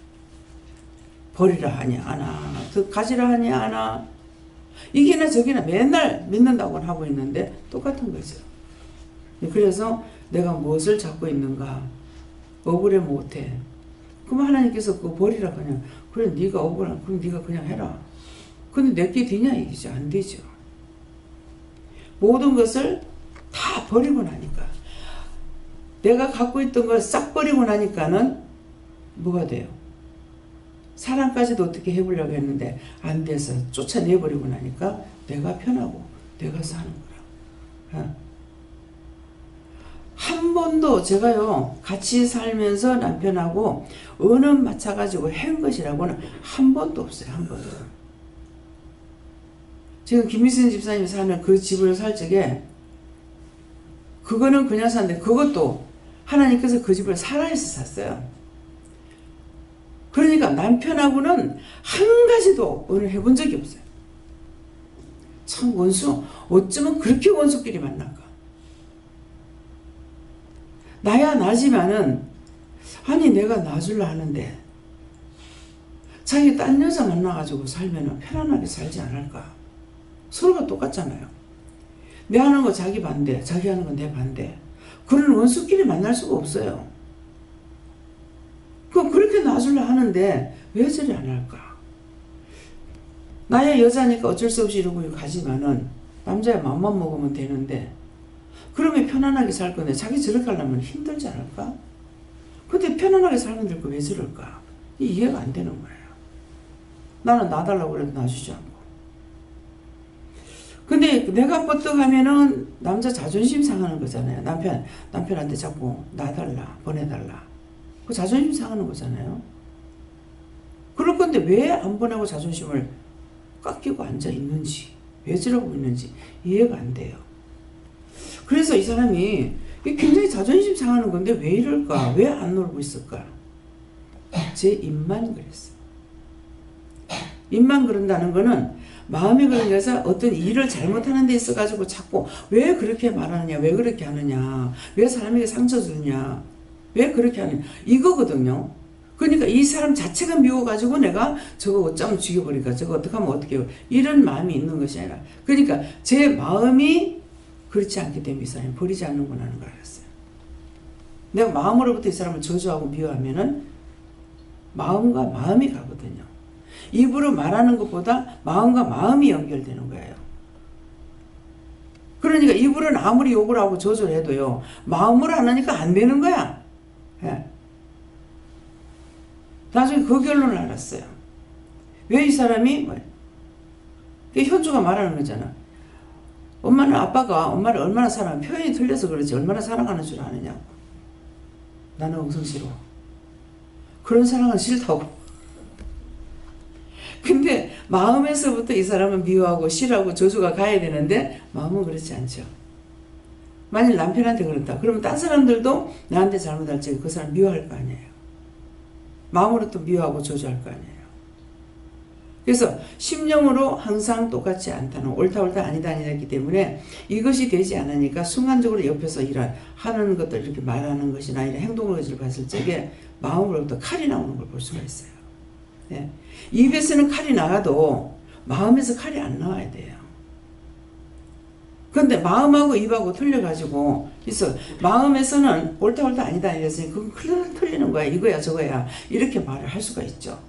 버리라 하니 안아, 가지라 하니 안아. 이게나 저게나 맨날 믿는다고는 하고 있는데 똑같은 거죠. 그래서 내가 무엇을 잡고 있는가? 억울해 못해. 그럼 하나님께서 그거 버리라 그냥. 그래 네가 억울한 그럼 네가 그냥 해라. 근데 내게 되냐 이기죠. 안 되죠. 모든 것을 다 버리고 나니까 내가 갖고 있던 걸 싹 버리고 나니까는 뭐가 돼요? 사랑까지도 어떻게 해보려고 했는데 안 돼서 쫓아내버리고 나니까 내가 편하고 내가 사는 거라. 한 번도 제가요 같이 살면서 남편하고 언음 맞춰가지고 한 것이라고는 한 번도 없어요. 한 번도. 지금 김미순 집사님이 사는 그 집을 살 적에 그거는 그냥 샀는데 그것도 하나님께서 그 집을 살아서 샀어요. 그러니까 남편하고는 한 가지도 오늘 해본 적이 없어요. 참 원수 어쩌면 그렇게 원수끼리 만날까. 나야 나지만은 아니 내가 놔줄라 하는데 자기 딴 여자 만나가지고 살면 편안하게 살지 않을까. 서로가 똑같잖아요. 내 하는 거 자기 반대, 자기 하는 건 내 반대. 그런 원수끼리 만날 수가 없어요. 그럼 그렇게 놔줄라 하는데 왜 저리 안 할까? 나야 여자니까 어쩔 수 없이 이러고 가지만은 남자의 마음만 먹으면 되는데 그러면 편안하게 살 건데 자기 저렇게 하려면 힘들지 않을까? 근데 편안하게 살면 될 거 왜 저럴까? 이해가 안 되는 거예요. 나는 놔달라고 그래도 놔주지 않고. 근데 내가 뻗떡하면은 남자 자존심 상하는 거잖아요. 남편한테 자꾸 놔달라, 보내달라. 그 자존심 상하는 거잖아요. 그럴 건데 왜 안 보내고 자존심을 깎이고 앉아 있는지, 왜 저러고 있는지 이해가 안 돼요. 그래서 이 사람이 굉장히 자존심 상하는 건데 왜 이럴까? 왜 안 놀고 있을까? 제 입만 그랬어요. 입만 그런다는 거는 마음이 그런 거서 어떤 일을 잘못하는 데 있어가지고 자꾸 왜 그렇게 말하느냐, 왜 그렇게 하느냐, 왜 사람에게 상처 주느냐, 왜 그렇게 하느냐, 이거거든요. 그러니까 이 사람 자체가 미워가지고 내가 저거 어쩌면 죽여버릴까, 저거 어떻게 하면 어떻게 해요. 이런 마음이 있는 것이 아니라, 그러니까 제 마음이 그렇지 않기 때문에 이 사람이 버리지 않는구나 하는 걸 알았어요. 내가 마음으로부터 이 사람을 저주하고 미워하면은 마음과 마음이 가거든요. 입으로 말하는 것보다 마음과 마음이 연결되는 거예요. 그러니까 입으로는 아무리 욕을 하고 저주를 해도요, 마음으로 안 하니까 안 되는 거야. 예. 나중에 그 결론을 알았어요. 왜 이 사람이 현주가 말하는 거잖아. 엄마는 아빠가 엄마를 얼마나 사랑하는, 표현이 틀려서 그렇지 얼마나 사랑하는 줄 아느냐고. 나는 엉성스러워. 그런 사랑은 싫다고. 근데 마음에서부터 이 사람은 미워하고 싫어하고 저주가 가야 되는데 마음은 그렇지 않죠. 만일 남편한테 그렇다 그러면 딴 사람들도 나한테 잘못할 적에 그 사람 미워할 거 아니에요. 마음으로 또 미워하고 저주할 거 아니에요. 그래서 심령으로 항상 똑같지 않다는, 옳다 아니다 했기 때문에 이것이 되지 않으니까 순간적으로 옆에서 하는 것들 이렇게 말하는 것이나 이런 행동을 봤을 적에 마음으로부터 칼이 나오는 걸 볼 수가 있어요. 네. 입에서는 칼이 나가도 마음에서 칼이 안 나와야 돼요. 근데 마음하고 입하고 틀려가지고 있어. 마음에서는 옳다 아니다 이랬으니 그건 틀리는 거야. 이거야 저거야. 이렇게 말을 할 수가 있죠.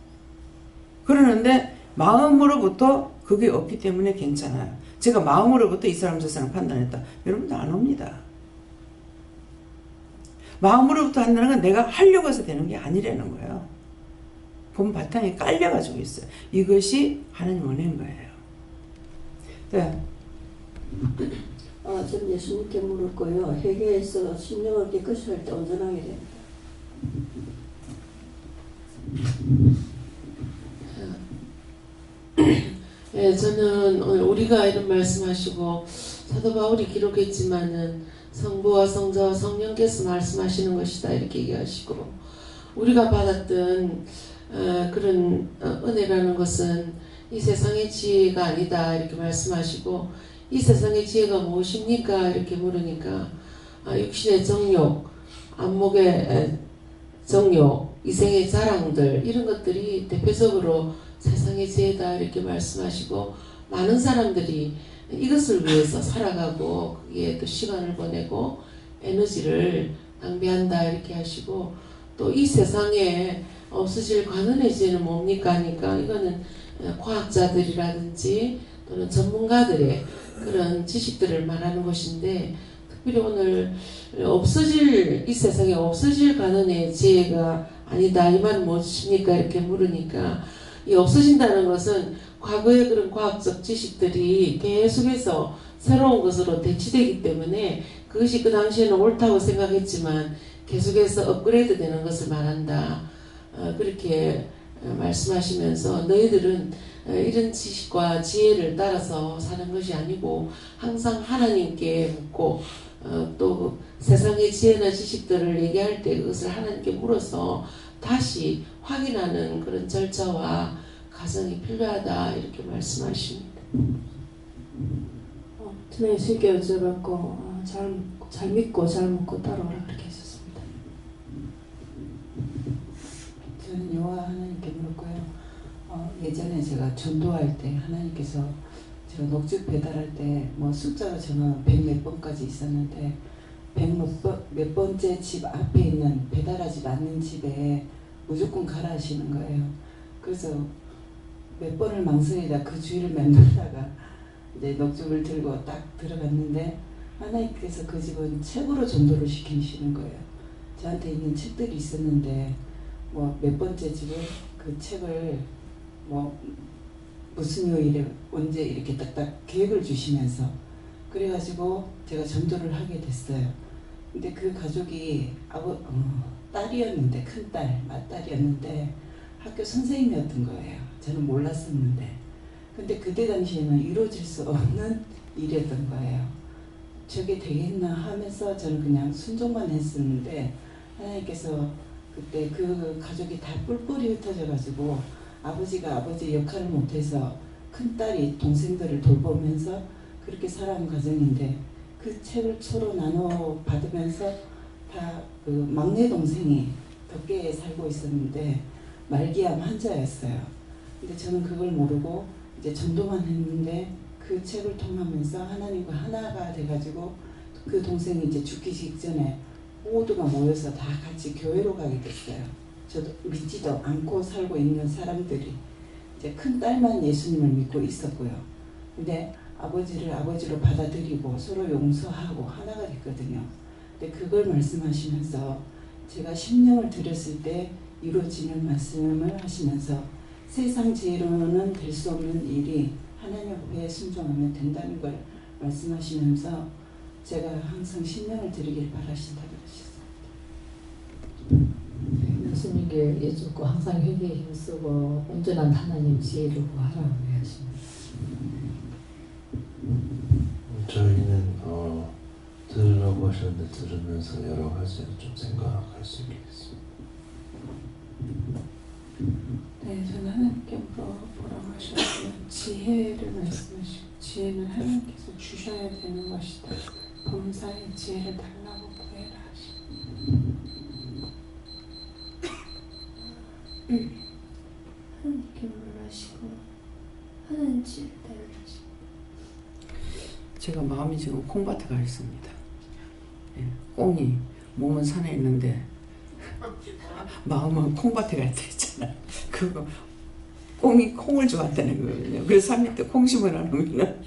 그러는데 마음으로부터 그게 없기 때문에 괜찮아요. 제가 마음으로부터 이 사람 저 사람 판단했다. 여러분도 안 옵니다. 마음으로부터 한다는 건 내가 하려고 해서 되는 게 아니라는 거예요. 본 바탕에 깔려가지고 있어요. 이것이 하나님 원하는 거예요. 네. 저는 예수님께 물을 거예요. 회개해서 심령을 깨끗이 할 때 온전하게 됩니다. 네, 저는 오늘 우리가 이런 말씀하시고 사도 바울이 기록했지만은 성부와 성자와 성령께서 말씀하시는 것이다 이렇게 얘기하시고 우리가 받았던 그런 은혜라는 것은 이 세상의 지혜가 아니다 이렇게 말씀하시고 이 세상의 지혜가 무엇입니까 이렇게 물으니까 육신의 정욕, 안목의 정욕, 이생의 자랑들 이런 것들이 대표적으로 세상의 지혜다 이렇게 말씀하시고 많은 사람들이 이것을 위해서 살아가고 거기에 또 시간을 보내고 에너지를 낭비한다 이렇게 하시고 또 이 세상에 없어질 관원의 지혜는 뭡니까 하니까 이거는 과학자들이라든지 또는 전문가들의 그런 지식들을 말하는 것인데 특별히 오늘 이 세상에 없어질 관원의 지혜가 아니다 이 말은 무엇입니까 이렇게 물으니까 이 없어진다는 것은 과거의 그런 과학적 지식들이 계속해서 새로운 것으로 대치되기 때문에 그것이 그 당시에는 옳다고 생각했지만 계속해서 업그레이드 되는 것을 말한다. 그렇게 말씀하시면서 너희들은 이런 지식과 지혜를 따라서 사는 것이 아니고 항상 하나님께 묻고 또 세상의 지혜나 지식들을 얘기할 때 그것을 하나님께 물어서 다시 확인하는 그런 절차와 과정이 필요하다 이렇게 말씀하십니다. 저는 예수님께 여쭤봤고 잘 믿고 잘 먹고 따라오라 그렇게 했었습니다. 저는 여호와 하나님께 물었고요. 예전에 제가 전도할 때 하나님께서 제가 녹즙 배달할 때 뭐 숫자가 저는 100몇 번까지 있었는데 100몇 번째 집 앞에 있는 배달하지 않는 집에 무조건 가라 하시는 거예요. 그래서 몇 번을 망설이다 그 주위를 맴돌다가 이제 녹즙을 들고 딱 들어갔는데 하나님께서 그 집은 책으로 전도를 시키시는 거예요. 저한테 있는 책들이 있었는데 뭐 몇 번째 집은 그 책을 뭐 무슨 요일에 언제 이렇게 딱딱 계획을 주시면서 그래가지고 제가 전도를 하게 됐어요. 근데 그 가족이 딸이었는데 큰딸, 맏딸이었는데 학교 선생님이었던 거예요. 저는 몰랐었는데 근데 그때 당시에는 이루어질 수 없는 일이었던 거예요. 저게 되겠나 하면서 저는 그냥 순종만 했었는데 하나님께서 그때 그 가족이 다 뿔뿔이 흩어져 가지고 아버지가 아버지 역할을 못해서 큰딸이 동생들을 돌보면서 그렇게 살아온 가정인데 그 책을 서로 나눠 받으면서 다 그 막내 동생이 덕계에 살고 있었는데 말기암 환자였어요. 근데 저는 그걸 모르고 이제 전도만 했는데 그 책을 통하면서 하나님과 하나가 돼가지고 그 동생이 이제 죽기 직전에 모두가 모여서 다 같이 교회로 가게 됐어요. 저도 믿지도 않고 살고 있는 사람들이 이제 큰 딸만 예수님을 믿고 있었고요. 근데 아버지를 아버지로 받아들이고 서로 용서하고 하나가 됐거든요. 근데 그걸 말씀하시면서 제가 심령을 드렸을 때 이루어지는 말씀을 하시면서 세상 지혜로는 될 수 없는 일이 하나님 앞에 순종하면 된다는 걸 말씀하시면서 제가 항상 심령을 드리길 바라신다고 하셨습니다. 예수님께 여쭙고 항상 회개에 힘쓰고 온전한 하나님 지혜를 구하라고 하십니다. 저희는 들으라고 하셨는데 들으면서 여러 가지를 좀 생각할 수 있게 됐습니다. 네, 저는 하나님께 물어보라고 하셨고요. 지혜를 말씀하시고 지혜는 하나님께서 주셔야 되는 것이다. 범사의 지혜를 달라고 구해라 하십니다. 하나님께 물으시고 하나님 지혜를 달라고 하십니다. 제가 마음이 지금 콩밭에 가 있습니다. 예, 꽁이 몸은 산에 있는데 마음은 콩밭에 가 있잖아. 그거 꽁이 콩을 좋아한다는 거거든요. 그래서 산 밑에 콩 심어놓으면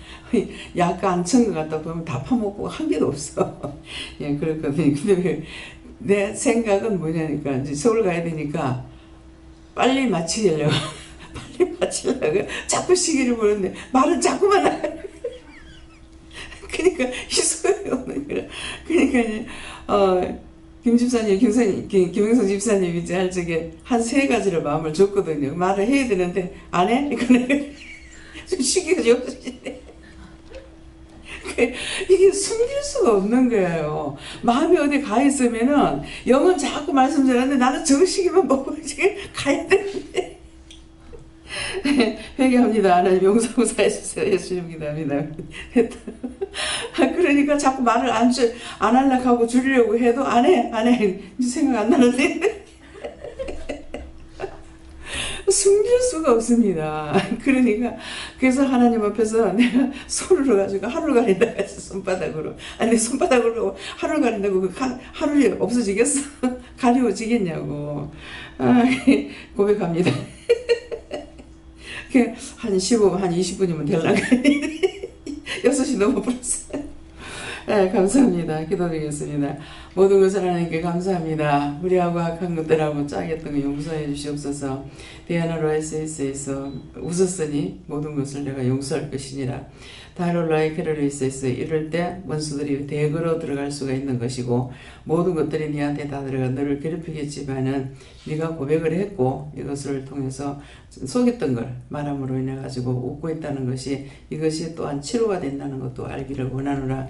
약간 안 천 것 같다 보면 다 파먹고 한 개도 없어. 예, 그렇거든요. 근데 내 생각은 뭐냐니까 이제 서울 가야 되니까 빨리 마치려고 자꾸 시기를 보는데 말은 자꾸만 나요. 그러니까 희소가 없는 거라. 그러니까 김 집사님, 김영성 집사님이 이제 할 적에 한 3가지를 마음을 줬거든요. 말을 해야 되는데 안 해? 이거는 시기가 좀 없으시네. 이게 숨길 수가 없는 거예요. 마음이 어디 가 있으면은 영은 자꾸 말씀 전하는데 나는 저 시기만 보고 지금 가야 되는데. 회개합니다. 하나님 용서하고 사해주세요. 예수님 기도합니다. 그러니까 자꾸 말을 안 하려고 하고 줄이려고 해도 안 해. 생각 안 나는데. 숨길 수가 없습니다. 그러니까 그래서 하나님 앞에서 내가 손으로 가지고 하루 가린다 같이 손바닥으로 아니 손바닥으로 하루 가린다고 그 하루에 없어지겠어? 가려워지겠냐고 고백합니다. 한 15분, 한 20분이면 되려고 했는데 6시 넘어버렸어요. 네, 감사합니다. 기도드리겠습니다. 모든 것을 하나님께 감사합니다. 우리하고 악한 것들하고 짜겠던 거 용서해 주시옵소서. 디아나로 SS에서 웃었으니 모든 것을 내가 용서할 것이니라. 다롤라의 캐롤리스에서 이럴 때 원수들이 대거로 들어갈 수가 있는 것이고 모든 것들이 네한테 다 들어가 너를 괴롭히겠지만은 네가 고백을 했고 이것을 통해서 속였던 걸 말함으로 인해 가지고 웃고 있다는 것이 이것이 또한 치료가 된다는 것도 알기를 원하노라.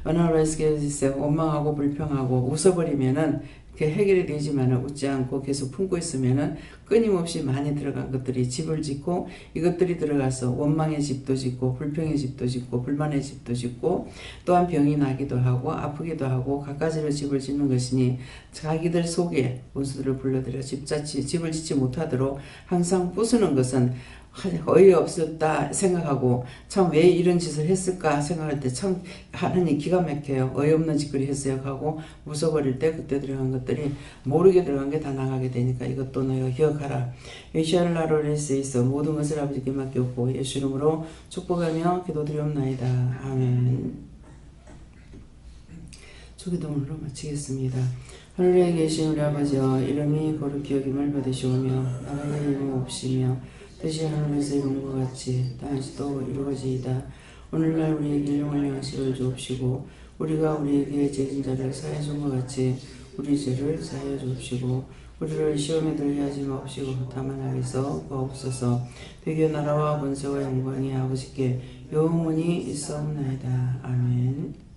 원하노라에서 원망하고 불평하고 웃어버리면은 해결이 되지만은 웃지 않고 계속 품고 있으면은 끊임없이 많이 들어간 것들이 집을 짓고 이것들이 들어가서 원망의 집도 짓고 불평의 집도 짓고 불만의 집도 짓고 또한 병이 나기도 하고 아프기도 하고 갖가지로 집을 짓는 것이니 자기들 속에 원수들을 불러들여 집을 짓지 못하도록 항상 부수는 것은 어이없었다 생각하고 참 왜 이런 짓을 했을까 생각할 때 참 하느님 기가 막혀요. 어이없는 짓거리 했어요 하고 웃어버릴 때 그때 들어간 것들이 모르게 들어간 게 다 나가게 되니까 이것도 너희가 기억하라. 예시알라로레스에 있어 모든 것을 아버지께 맡겼고 예수 이름으로 축복하며 기도드리옵나이다. 아멘. 주기도문으로 마치겠습니다. 하늘에 계신 우리 아버지여 이름이 거룩히 여김을 받으시오며 나라의 이름 없이며 뜻이 하늘에서 이룬 것 같이 땅에서도 이루어지이다. 오늘날 우리에게 일용할 양식을 주옵시고 우리가 우리에게 죄진 자를 사하여 준 것 같이 우리 죄를 사하여 주옵시고 우리를 시험에 들게 하지 마옵시고 다만 악에서 구하옵소서. 되게 나라와 권세와 영광이 아버지께 영원히 있사옵나이다. 아멘.